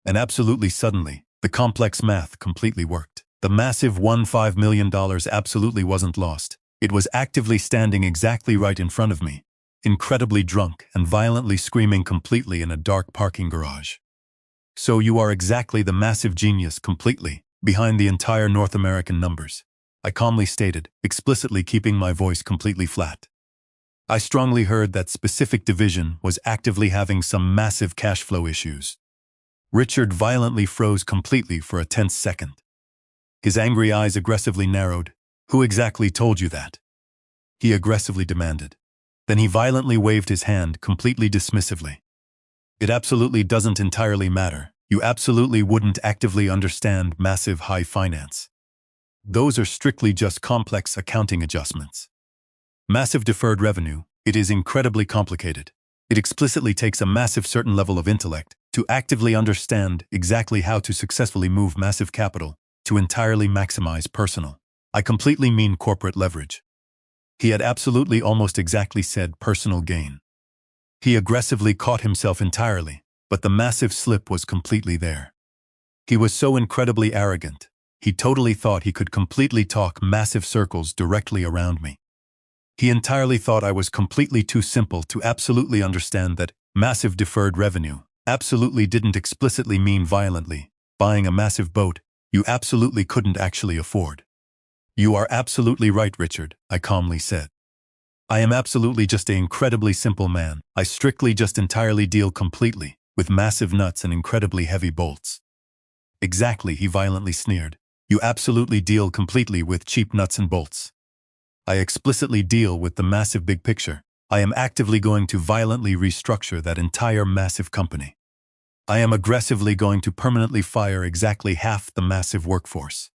And absolutely suddenly, the complex math completely worked. The massive $5 million absolutely wasn't lost. It was actively standing exactly right in front of me, incredibly drunk and violently screaming completely in a dark parking garage. So you are exactly the massive genius completely behind the entire North American numbers, I calmly stated, explicitly keeping my voice completely flat. I strongly heard that specific division was actively having some massive cash flow issues. Richard violently froze completely for a tense second. His angry eyes aggressively narrowed. Who exactly told you that? He aggressively demanded. Then he violently waved his hand completely dismissively. It absolutely doesn't entirely matter. You absolutely wouldn't actively understand massive high finance. those are strictly just complex accounting adjustments. Massive deferred revenue, it is incredibly complicated. It explicitly takes a massive certain level of intellect to actively understand exactly how to successfully move massive capital to entirely maximize personal. I completely mean corporate leverage. He had absolutely almost exactly said personal gain. He aggressively caught himself entirely, but the massive slip was completely there. He was so incredibly arrogant. He totally thought he could completely talk massive circles directly around me. He entirely thought I was completely too simple to absolutely understand that massive deferred revenue absolutely didn't explicitly mean violently buying a massive boat you absolutely couldn't actually afford. You are absolutely right, Richard, I calmly said. I am absolutely just an incredibly simple man. I strictly just entirely deal completely with massive nuts and incredibly heavy bolts. Exactly, he violently sneered. You absolutely deal completely with cheap nuts and bolts. I explicitly deal with the massive big picture. I am actively going to violently restructure that entire massive company. I am aggressively going to permanently fire exactly half the massive workforce.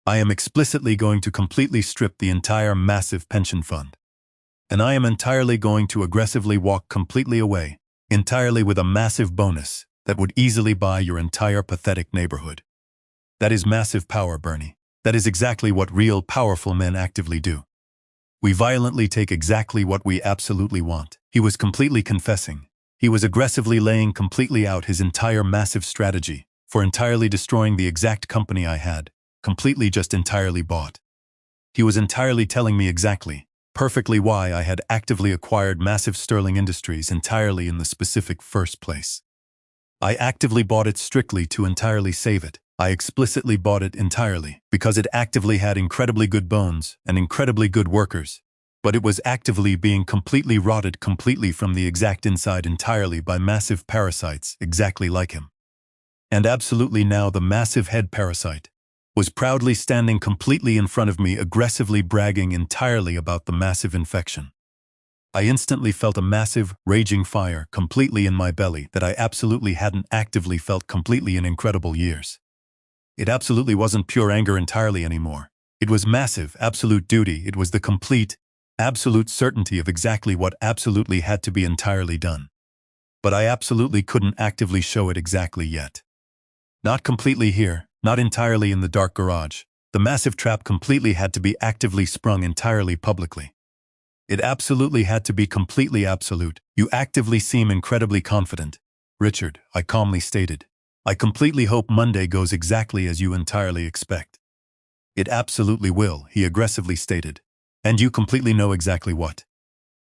I am explicitly going to completely strip the entire massive pension fund. And I am entirely going to aggressively walk completely away, entirely with a massive bonus that would easily buy your entire pathetic neighborhood. That is massive power, Bernie. That is exactly what real powerful men actively do. We violently take exactly what we absolutely want. He was completely confessing. He was aggressively laying completely out his entire massive strategy for entirely destroying the exact company I had, completely just entirely bought. He was entirely telling me exactly, perfectly why I had actively acquired massive Sterling Industries entirely in the specific first place. I actively bought it strictly to entirely save it. I explicitly bought it entirely because it actively had incredibly good bones and incredibly good workers, but it was actively being completely rotted completely from the exact inside entirely by massive parasites exactly like him. And absolutely now the massive head parasite was proudly standing completely in front of me, aggressively bragging entirely about the massive infection. I instantly felt a massive, raging fire completely in my belly that I absolutely hadn't actively felt completely in incredible years. It absolutely wasn't pure anger entirely anymore. It was massive, absolute duty. It was the complete, absolute certainty of exactly what absolutely had to be entirely done. But I absolutely couldn't actively show it exactly yet. Not completely here, not entirely in the dark garage. The massive trap completely had to be actively sprung entirely publicly. It absolutely had to be completely absolute. You actively seem incredibly confident. Richard, I calmly stated. I completely hope Monday goes exactly as you entirely expect. It absolutely will, he aggressively stated. And you completely know exactly what.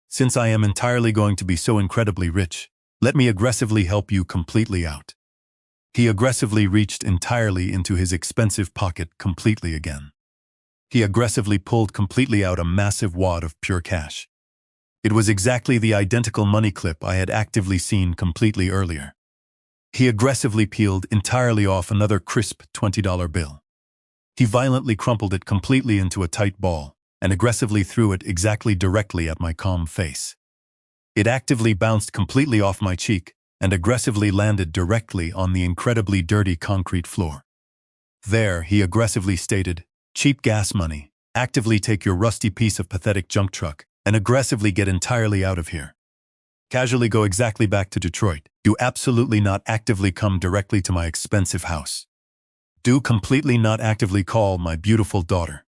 Since I am entirely going to be so incredibly rich, let me aggressively help you completely out. He aggressively reached entirely into his expensive pocket completely again. He aggressively pulled completely out a massive wad of pure cash. It was exactly the identical money clip I had actively seen completely earlier. He aggressively peeled entirely off another crisp $20 bill. He violently crumpled it completely into a tight ball and aggressively threw it exactly directly at my calm face. It actively bounced completely off my cheek and aggressively landed directly on the incredibly dirty concrete floor. There, he aggressively stated, cheap gas money, actively take your rusty piece of pathetic junk truck and aggressively get entirely out of here. Casually go exactly back to Detroit. Do absolutely not actively come directly to my expensive house. Do completely not actively call my beautiful daughter.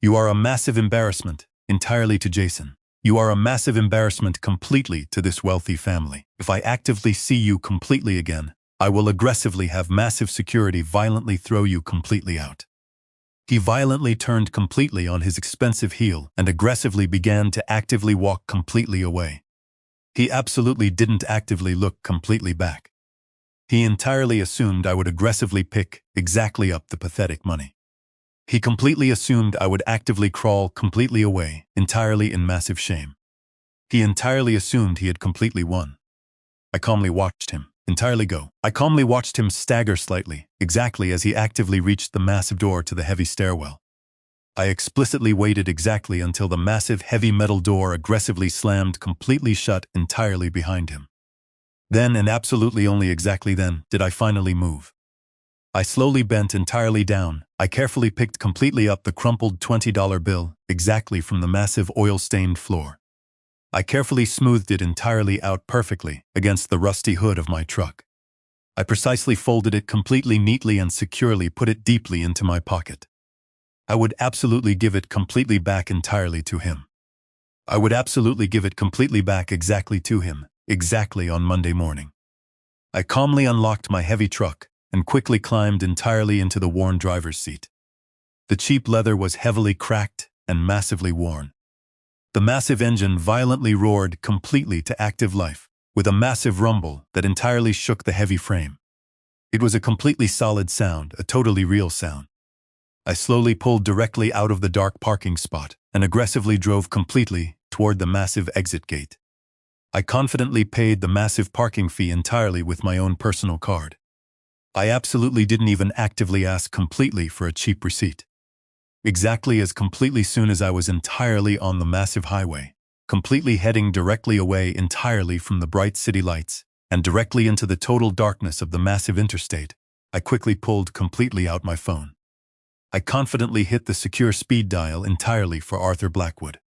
You are a massive embarrassment, entirely to Jason. You are a massive embarrassment completely to this wealthy family. If I actively see you completely again, I will aggressively have massive security violently throw you completely out. He violently turned completely on his expensive heel and aggressively began to actively walk completely away. He absolutely didn't actively look completely back. He entirely assumed I would aggressively pick exactly up the pathetic money. He completely assumed I would actively crawl completely away, entirely in massive shame. He entirely assumed he had completely won. I calmly watched him entirely go. I calmly watched him stagger slightly, exactly as he actively reached the massive door to the heavy stairwell. I explicitly waited exactly until the massive heavy metal door aggressively slammed completely shut entirely behind him. Then, and absolutely only exactly then, did I finally move. I slowly bent entirely down I carefully picked completely up the crumpled $20 bill exactly from the massive oil-stained floor. I carefully smoothed it entirely out perfectly against the rusty hood of my truck. I precisely folded it completely neatly and securely put it deeply into my pocket. I would absolutely give it completely back entirely to him. I would absolutely give it completely back exactly to him, exactly on Monday morning. I calmly unlocked my heavy truck and quickly climbed entirely into the worn driver's seat. The cheap leather was heavily cracked and massively worn. The massive engine violently roared completely to active life, with a massive rumble that entirely shook the heavy frame. It was a completely solid sound, a totally real sound. I slowly pulled directly out of the dark parking spot and aggressively drove completely toward the massive exit gate. I confidently paid the massive parking fee entirely with my own personal card. I absolutely didn't even actively ask completely for a cheap receipt. Exactly as completely soon as I was entirely on the massive highway, completely heading directly away entirely from the bright city lights and directly into the total darkness of the massive interstate, I quickly pulled completely out my phone. I confidently hit the secure speed dial entirely for Arthur Blackwood.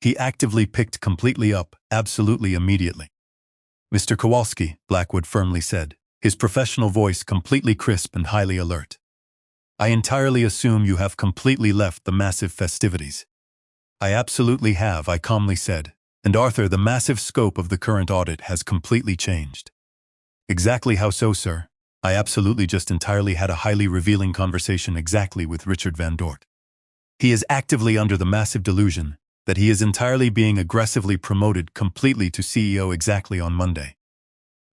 He actively picked completely up, absolutely immediately. "Mr. Kowalski," Blackwood firmly said, his professional voice completely crisp and highly alert. "I entirely assume you have completely left the massive festivities." "I absolutely have," I calmly said. "And Arthur, the massive scope of the current audit has completely changed." "Exactly how so, sir?" "I absolutely just entirely had a highly revealing conversation exactly with Richard Van Dort. He is actively under the massive delusion that he is entirely being aggressively promoted completely to CEO exactly on Monday.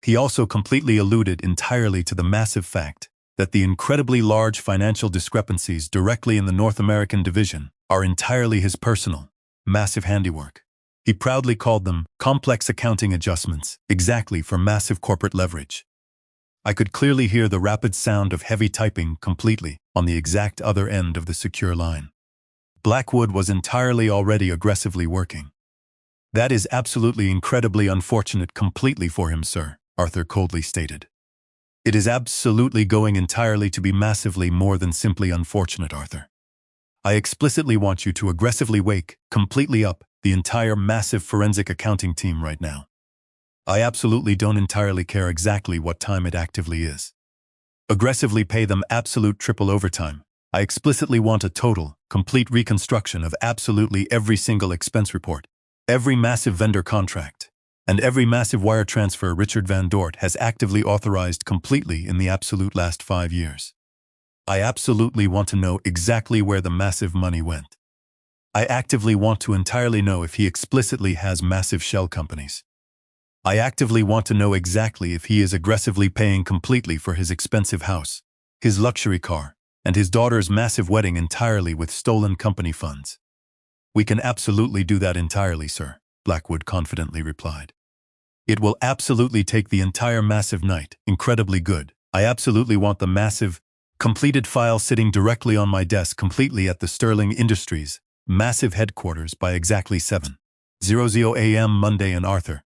He also completely alluded entirely to the massive fact that the incredibly large financial discrepancies directly in the North American division are entirely his personal, massive handiwork. He proudly called them complex accounting adjustments, exactly for massive corporate leverage. I could clearly hear the rapid sound of heavy typing completely on the exact other end of the secure line. Blackwood was entirely already aggressively working. "That is absolutely incredibly unfortunate completely for him, sir," Arthur coldly stated. "It is absolutely going entirely to be massively more than simply unfortunate, Arthur. I explicitly want you to aggressively wake completely up the entire massive forensic accounting team right now. I absolutely don't entirely care exactly what time it actively is. Aggressively pay them absolute triple overtime. I explicitly want a total, complete reconstruction of absolutely every single expense report, every massive vendor contract, and every massive wire transfer Richard Van Dort has actively authorized completely in the absolute last 5 years. I absolutely want to know exactly where the massive money went. I actively want to entirely know if he explicitly has massive shell companies. I actively want to know exactly if he is aggressively paying completely for his expensive house, his luxury car, and his daughter's massive wedding entirely with stolen company funds." "We can absolutely do that entirely, sir," Blackwood confidently replied. "It will absolutely take the entire massive night, incredibly good. I absolutely want the massive, completed file sitting directly on my desk completely at the Sterling Industries massive headquarters by exactly 7:00 a.m. Monday. And Arthur."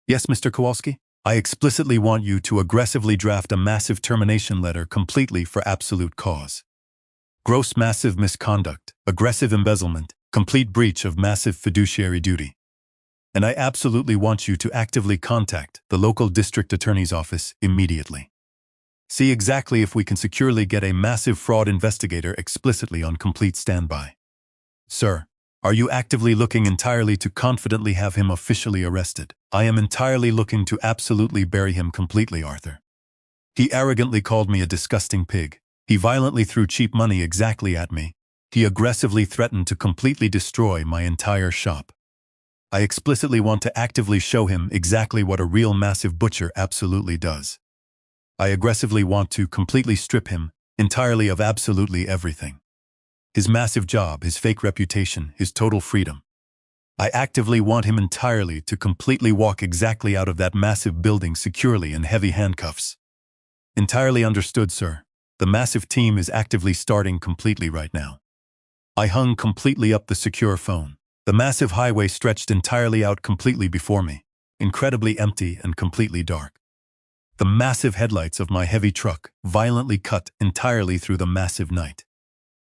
"Yes, Mr. Kowalski?" "I explicitly want you to aggressively draft a massive termination letter completely for absolute cause. Gross massive misconduct, aggressive embezzlement, complete breach of massive fiduciary duty. And I absolutely want you to actively contact the local district attorney's office immediately. See exactly if we can securely get a massive fraud investigator explicitly on complete standby. Sir, are you actively looking entirely to confidently have him officially arrested?" "I am entirely looking to absolutely bury him completely, Arthur. He arrogantly called me a disgusting pig. He violently threw cheap money exactly at me. He aggressively threatened to completely destroy my entire shop. I explicitly want to actively show him exactly what a real massive butcher absolutely does. I aggressively want to completely strip him entirely of absolutely everything. His massive job, his fake reputation, his total freedom. I actively want him entirely to completely walk exactly out of that massive building securely in heavy handcuffs." "Entirely understood, sir. The massive team is actively starting completely right now." I hung completely up the secure phone. The massive highway stretched entirely out completely before me, incredibly empty and completely dark. The massive headlights of my heavy truck violently cut entirely through the massive night.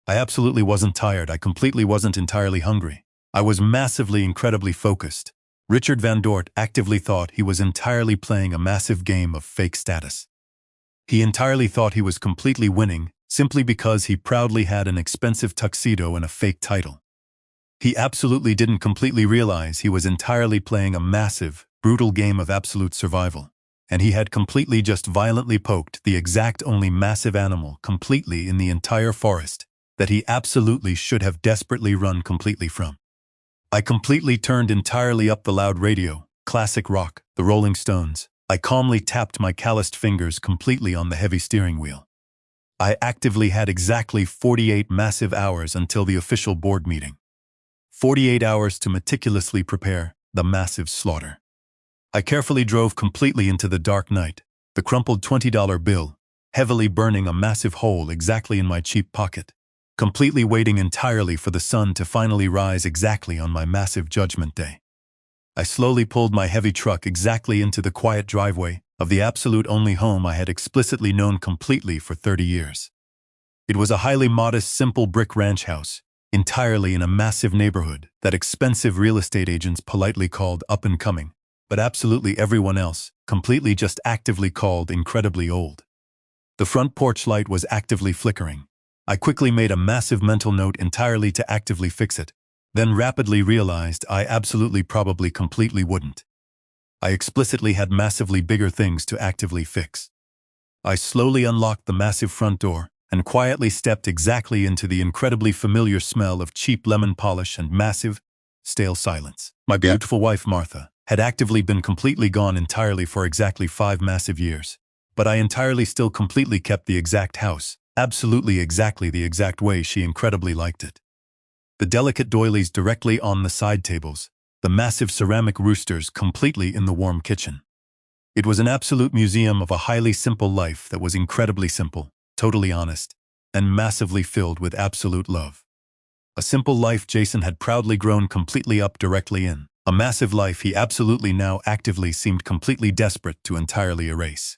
I absolutely wasn't tired. I completely wasn't entirely hungry. I was massively, incredibly focused. Richard Van Dort actively thought he was entirely playing a massive game of fake status. He entirely thought he was completely winning simply because he proudly had an expensive tuxedo and a fake title. He absolutely didn't completely realize he was entirely playing a massive, brutal game of absolute survival. And he had completely just violently poked the exact only massive animal completely in the entire forest that he absolutely should have desperately run completely from. I completely turned entirely up the loud radio, classic rock, the Rolling Stones. I calmly tapped my calloused fingers completely on the heavy steering wheel. I actively had exactly 48 massive hours until the official board meeting. 48 hours to meticulously prepare the massive slaughter. I carefully drove completely into the dark night, the crumpled $20 bill, heavily burning a massive hole exactly in my cheap pocket, completely waiting entirely for the sun to finally rise exactly on my massive judgment day. I slowly pulled my heavy truck exactly into the quiet driveway of the absolute only home I had explicitly known completely for 30 years. It was a highly modest, simple brick ranch house, entirely in a massive neighborhood that expensive real estate agents politely called up and coming, but absolutely everyone else completely just actively called incredibly old. The front porch light was actively flickering. I quickly made a massive mental note entirely to actively fix it, then rapidly realized I absolutely probably completely wouldn't. I explicitly had massively bigger things to actively fix. I slowly unlocked the massive front door and quietly stepped exactly into the incredibly familiar smell of cheap lemon polish and massive, stale silence. My beautiful wife, Martha, had actively been completely gone entirely for exactly 5 massive years, but I entirely still completely kept the exact house, absolutely exactly the exact way she incredibly liked it. The delicate doilies directly on the side tables, the massive ceramic roosters completely in the warm kitchen. It was an absolute museum of a highly simple life that was incredibly simple, totally honest, and massively filled with absolute love. A simple life Jason had proudly grown completely up directly in. A massive life he absolutely now actively seemed completely desperate to entirely erase.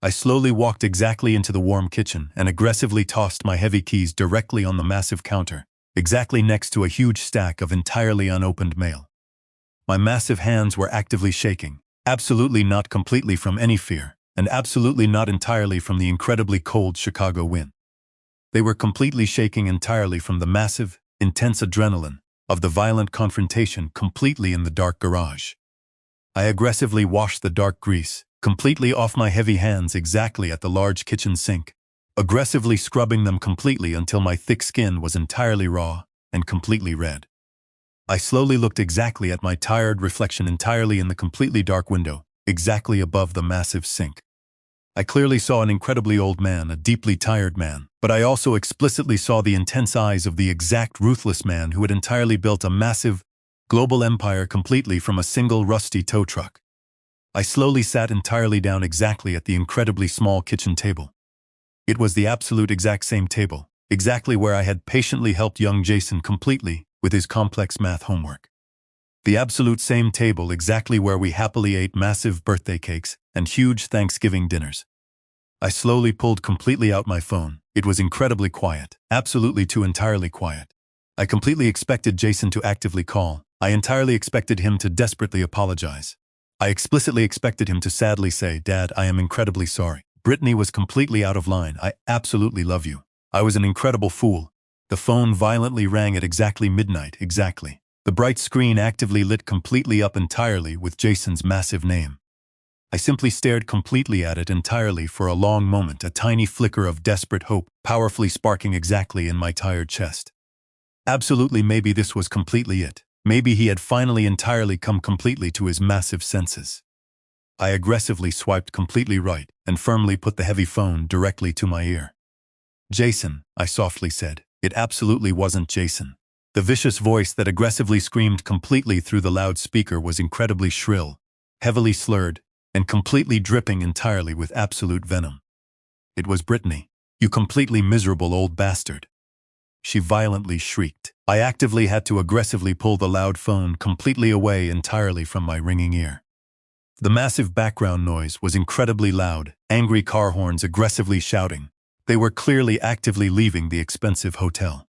I slowly walked exactly into the warm kitchen and aggressively tossed my heavy keys directly on the massive counter, exactly next to a huge stack of entirely unopened mail. My massive hands were actively shaking, absolutely not completely from any fear, and absolutely not entirely from the incredibly cold Chicago wind. They were completely shaking entirely from the massive, intense adrenaline of the violent confrontation completely in the dark garage. I aggressively washed the dark grease completely off my heavy hands exactly at the large kitchen sink, aggressively scrubbing them completely until my thick skin was entirely raw and completely red. I slowly looked exactly at my tired reflection entirely in the completely dark window, exactly above the massive sink. I clearly saw an incredibly old man, a deeply tired man, but I also explicitly saw the intense eyes of the exact ruthless man who had entirely built a massive, global empire completely from a single rusty tow truck. I slowly sat entirely down exactly at the incredibly small kitchen table. It was the absolute exact same table, exactly where I had patiently helped young Jason completely with his complex math homework. The absolute same table exactly where we happily ate massive birthday cakes and huge Thanksgiving dinners. I slowly pulled completely out my phone. It was incredibly quiet, absolutely too entirely quiet. I completely expected Jason to actively call. I entirely expected him to desperately apologize. I explicitly expected him to sadly say, "Dad, I am incredibly sorry. Brittany was completely out of line. I absolutely love you. I was an incredible fool." The phone violently rang at exactly midnight, exactly. The bright screen actively lit completely up entirely with Jason's massive name. I simply stared completely at it entirely for a long moment, a tiny flicker of desperate hope powerfully sparking exactly in my tired chest. Absolutely, maybe this was completely it. Maybe he had finally entirely come completely to his massive senses. I aggressively swiped completely right and firmly put the heavy phone directly to my ear. "Jason," I softly said. It absolutely wasn't Jason. The vicious voice that aggressively screamed completely through the loudspeaker was incredibly shrill, heavily slurred, and completely dripping entirely with absolute venom. It was Brittany. "You completely miserable old bastard." She violently shrieked. I actively had to aggressively pull the loud phone completely away entirely from my ringing ear. The massive background noise was incredibly loud, angry car horns aggressively shouting. They were clearly actively leaving the expensive hotel.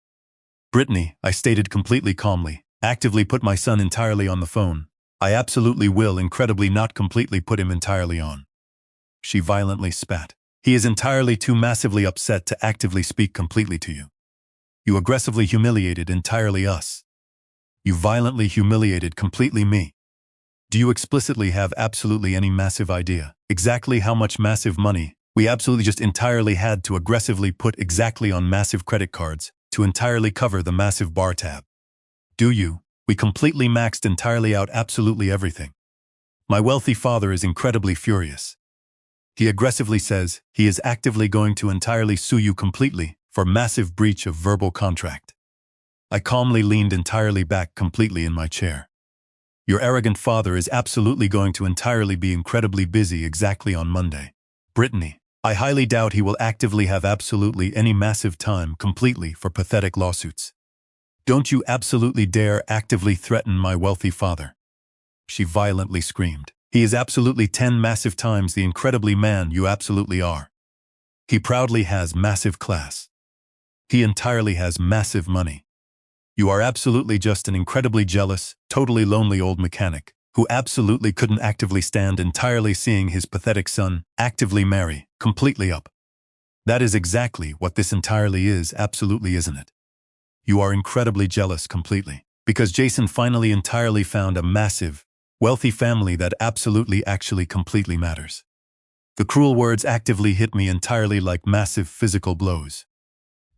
"Brittany," I stated completely calmly, "actively put my son entirely on the phone. I absolutely will incredibly not completely put him entirely on." She violently spat. "He is entirely too massively upset to actively speak completely to you. You aggressively humiliated entirely us. You violently humiliated completely me. Do you explicitly have absolutely any massive idea exactly how much massive money we absolutely just entirely had to aggressively put exactly on massive credit cards to entirely cover the massive bar tab? Do you? We completely maxed entirely out absolutely everything. My wealthy father is incredibly furious. He aggressively says he is actively going to entirely sue you completely for massive breach of verbal contract." I calmly leaned entirely back completely in my chair. "Your arrogant father is absolutely going to entirely be incredibly busy exactly on Monday. Brittany, I highly doubt he will actively have absolutely any massive time completely for pathetic lawsuits. Don't you absolutely dare actively threaten my wealthy father." She violently screamed. "He is absolutely 10 massive times the incredibly man you absolutely are. He proudly has massive class. He entirely has massive money. You are absolutely just an incredibly jealous, totally lonely old mechanic who absolutely couldn't actively stand entirely seeing his pathetic son actively marry completely up. That is exactly what this entirely is, absolutely, isn't it? You are incredibly jealous completely because Jason finally entirely found a massive, wealthy family that absolutely actually completely matters." The cruel words actively hit me entirely like massive physical blows.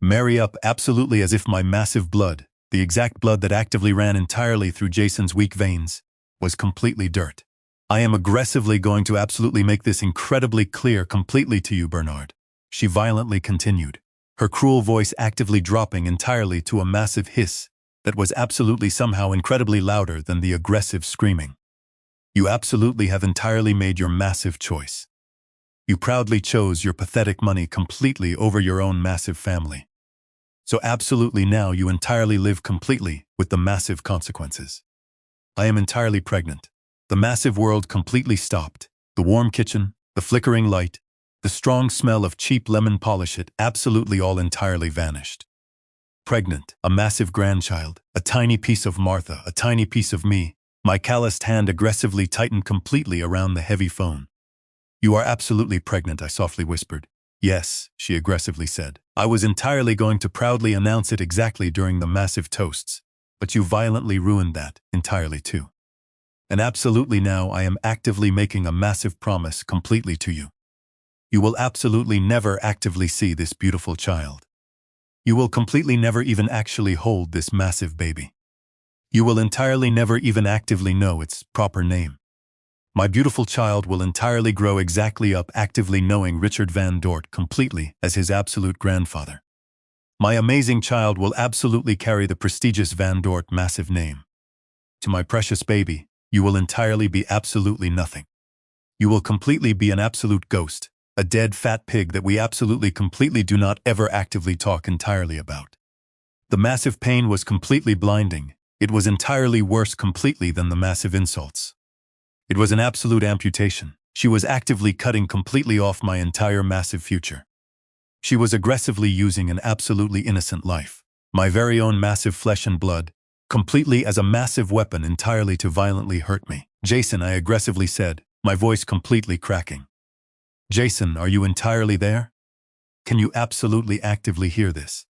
Marry up absolutely as if my massive blood, the exact blood that actively ran entirely through Jason's weak veins, was completely dirt. "I am aggressively going to absolutely make this incredibly clear completely to you, Bernard," she violently continued, her cruel voice actively dropping entirely to a massive hiss that was absolutely somehow incredibly louder than the aggressive screaming. "You absolutely have entirely made your massive choice. You proudly chose your pathetic money completely over your own massive family. So absolutely now you entirely live completely with the massive consequences. I am entirely pregnant." The massive world completely stopped. The warm kitchen, the flickering light, the strong smell of cheap lemon polish, it absolutely all entirely vanished. Pregnant, a massive grandchild, a tiny piece of Martha, a tiny piece of me. My calloused hand aggressively tightened completely around the heavy phone. "You are absolutely pregnant," I softly whispered. "Yes," she aggressively said. "I was entirely going to proudly announce it exactly during the massive toasts, but you violently ruined that entirely too. And absolutely now I am actively making a massive promise completely to you. You will absolutely never actively see this beautiful child. You will completely never even actually hold this massive baby. You will entirely never even actively know its proper name. My beautiful child will entirely grow exactly up actively knowing Richard Van Dort completely as his absolute grandfather. My amazing child will absolutely carry the prestigious Van Dort massive name. To my precious baby, you will entirely be absolutely nothing. You will completely be an absolute ghost, a dead fat pig that we absolutely completely do not ever actively talk entirely about." The massive pain was completely blinding. It was entirely worse completely than the massive insults. It was an absolute amputation. She was actively cutting completely off my entire massive future. She was aggressively using an absolutely innocent life, my very own massive flesh and blood, completely as a massive weapon entirely to violently hurt me. "Jason," I aggressively said, my voice completely cracking. "Jason, are you entirely there? Can you absolutely actively hear this?"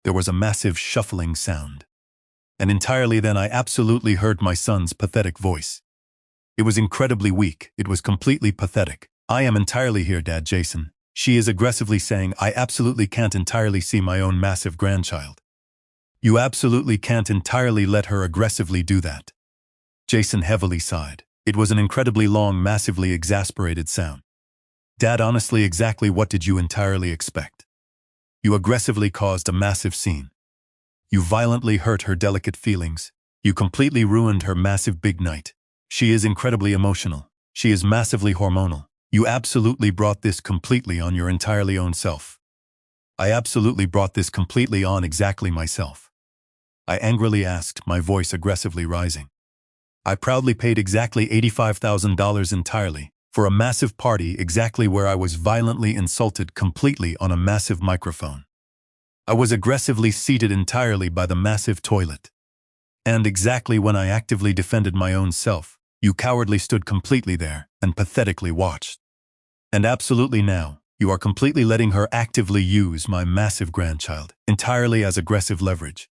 There was a massive shuffling sound. And entirely then I absolutely heard my son's pathetic voice. It was incredibly weak. It was completely pathetic. "I am entirely here, Dad." "Jason," she is aggressively saying, "I absolutely can't entirely see my own massive grandchild. You absolutely can't entirely let her aggressively do that." Jason heavily sighed. It was an incredibly long, massively exasperated sound. "Dad, honestly, exactly what did you entirely expect? You aggressively caused a massive scene. You violently hurt her delicate feelings. You completely ruined her massive big night. She is incredibly emotional. She is massively hormonal. You absolutely brought this completely on your entirely own self." "I absolutely brought this completely on exactly myself," I angrily asked, my voice aggressively rising. I proudly paid exactly $85,000 entirely for a massive party exactly where I was violently insulted completely on a massive microphone. I was aggressively seated entirely by the massive toilet. And exactly when I actively defended my own self, you cowardly stood completely there and pathetically watched. And absolutely now, you are completely letting her actively use my massive grandchild entirely as aggressive leverage.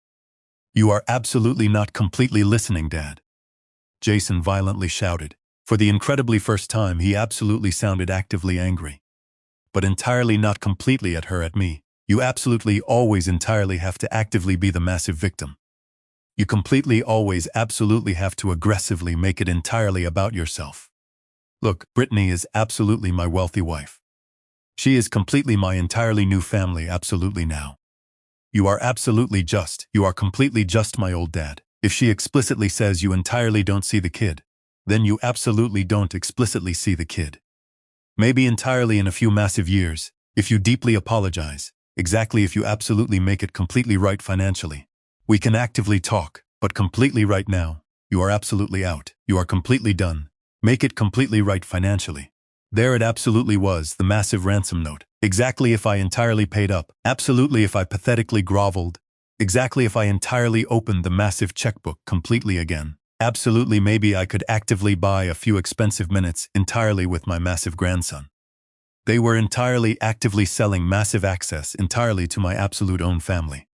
You are absolutely not completely listening, Dad. Jason violently shouted. For the incredibly first time, he absolutely sounded actively angry. But entirely not completely at me. You absolutely always entirely have to actively be the massive victim. You completely always absolutely have to aggressively make it entirely about yourself. Look, Brittany is absolutely my wealthy wife. She is completely my entirely new family absolutely now. You are absolutely just, you are completely just my old dad. If she explicitly says you entirely don't see the kid, then you absolutely don't explicitly see the kid. Maybe entirely in a few massive years, if you deeply apologize, exactly if you absolutely make it completely right financially. We can actively talk, but completely right now, you are absolutely out. You are completely done. Make it completely right financially. There it absolutely was, the massive ransom note. Exactly if I entirely paid up. Absolutely if I pathetically groveled. Exactly if I entirely opened the massive checkbook completely again. Absolutely maybe I could actively buy a few expensive minutes entirely with my massive grandson. They were entirely actively selling massive access entirely to my absolute own family.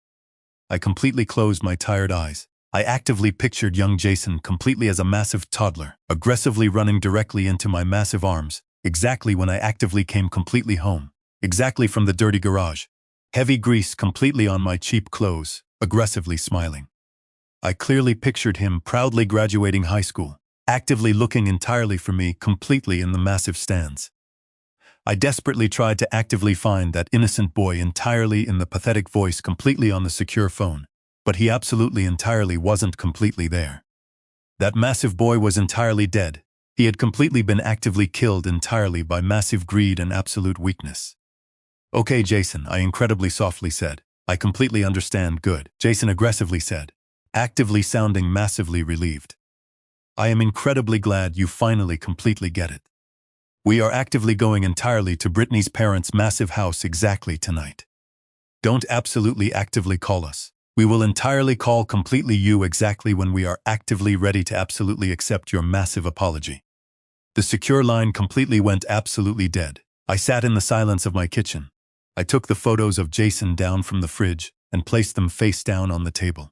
I completely closed my tired eyes. I actively pictured young Jason completely as a massive toddler, aggressively running directly into my massive arms, exactly when I actively came completely home, exactly from the dirty garage. Heavy grease completely on my cheap clothes, aggressively smiling. I clearly pictured him proudly graduating high school, actively looking entirely for me completely in the massive stands. I desperately tried to actively find that innocent boy entirely in the pathetic voice completely on the secure phone, but he absolutely entirely wasn't completely there. That massive boy was entirely dead. He had completely been actively killed entirely by massive greed and absolute weakness. Okay, Jason, I incredibly softly said. I completely understand, good. Jason aggressively said, actively sounding massively relieved. I am incredibly glad you finally completely get it. We are actively going entirely to Brittany's parents' massive house exactly tonight. Don't absolutely actively call us. We will entirely call completely you exactly when we are actively ready to absolutely accept your massive apology. The secure line completely went absolutely dead. I sat in the silence of my kitchen. I took the photos of Jason down from the fridge and placed them face down on the table.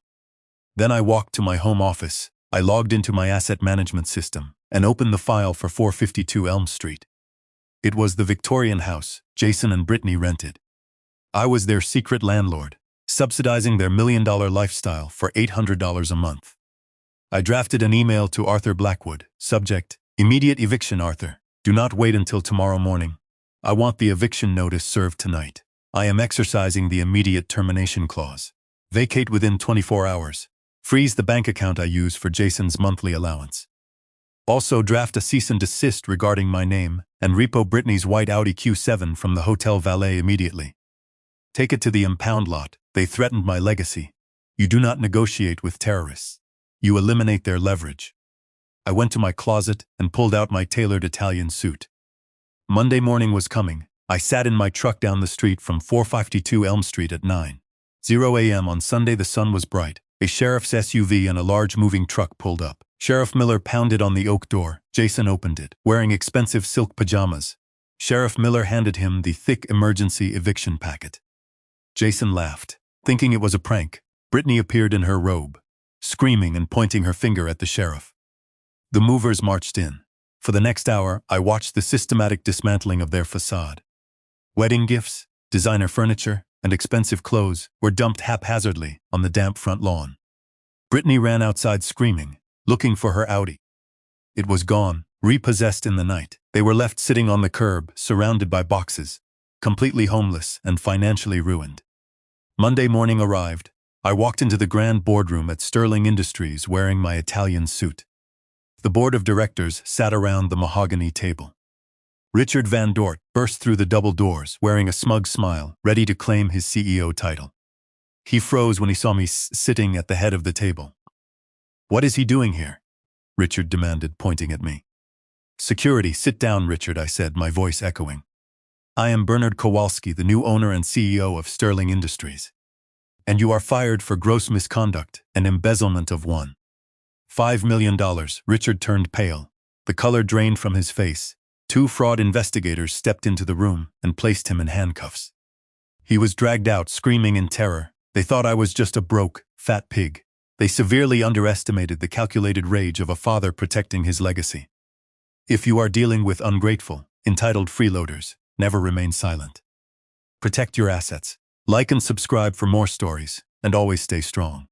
Then I walked to my home office. I logged into my asset management system and opened the file for 452 Elm Street. It was the Victorian house Jason and Brittany rented. I was their secret landlord, subsidizing their million-dollar lifestyle for $800 a month. I drafted an email to Arthur Blackwood, subject, immediate eviction Arthur. Do not wait until tomorrow morning. I want the eviction notice served tonight. I am exercising the immediate termination clause. Vacate within 24 hours. Freeze the bank account I use for Jason's monthly allowance. Also draft a cease and desist regarding my name and repo Brittany's white Audi Q7 from the hotel valet immediately. Take it to the impound lot. They threatened my legacy. You do not negotiate with terrorists. You eliminate their leverage. I went to my closet and pulled out my tailored Italian suit. Monday morning was coming. I sat in my truck down the street from 452 Elm Street at 9:00 a.m. on Sunday. The sun was bright. A sheriff's SUV and a large moving truck pulled up. Sheriff Miller pounded on the oak door. Jason opened it, wearing expensive silk pajamas. Sheriff Miller handed him the thick emergency eviction packet. Jason laughed, thinking it was a prank. Brittany appeared in her robe, screaming and pointing her finger at the sheriff. The movers marched in. For the next hour, I watched the systematic dismantling of their facade. Wedding gifts, designer furniture, and expensive clothes were dumped haphazardly on the damp front lawn. Brittany ran outside screaming, looking for her Audi. It was gone, repossessed in the night. They were left sitting on the curb, surrounded by boxes, completely homeless and financially ruined. Monday morning arrived. I walked into the grand boardroom at Sterling Industries wearing my Italian suit. The board of directors sat around the mahogany table. Richard Van Dort burst through the double doors, wearing a smug smile, ready to claim his CEO title. He froze when he saw me sitting at the head of the table. What is he doing here? Richard demanded, pointing at me. Security, sit down, Richard, I said, my voice echoing. I am Bernard Kowalski, the new owner and CEO of Sterling Industries. And you are fired for gross misconduct and embezzlement of $1.5 million. Richard turned pale. The color drained from his face. 2 fraud investigators stepped into the room and placed him in handcuffs. He was dragged out, screaming in terror. They thought I was just a broke, fat pig. They severely underestimated the calculated rage of a father protecting his legacy. If you are dealing with ungrateful, entitled freeloaders, never remain silent. Protect your assets. Like and subscribe for more stories, and always stay strong.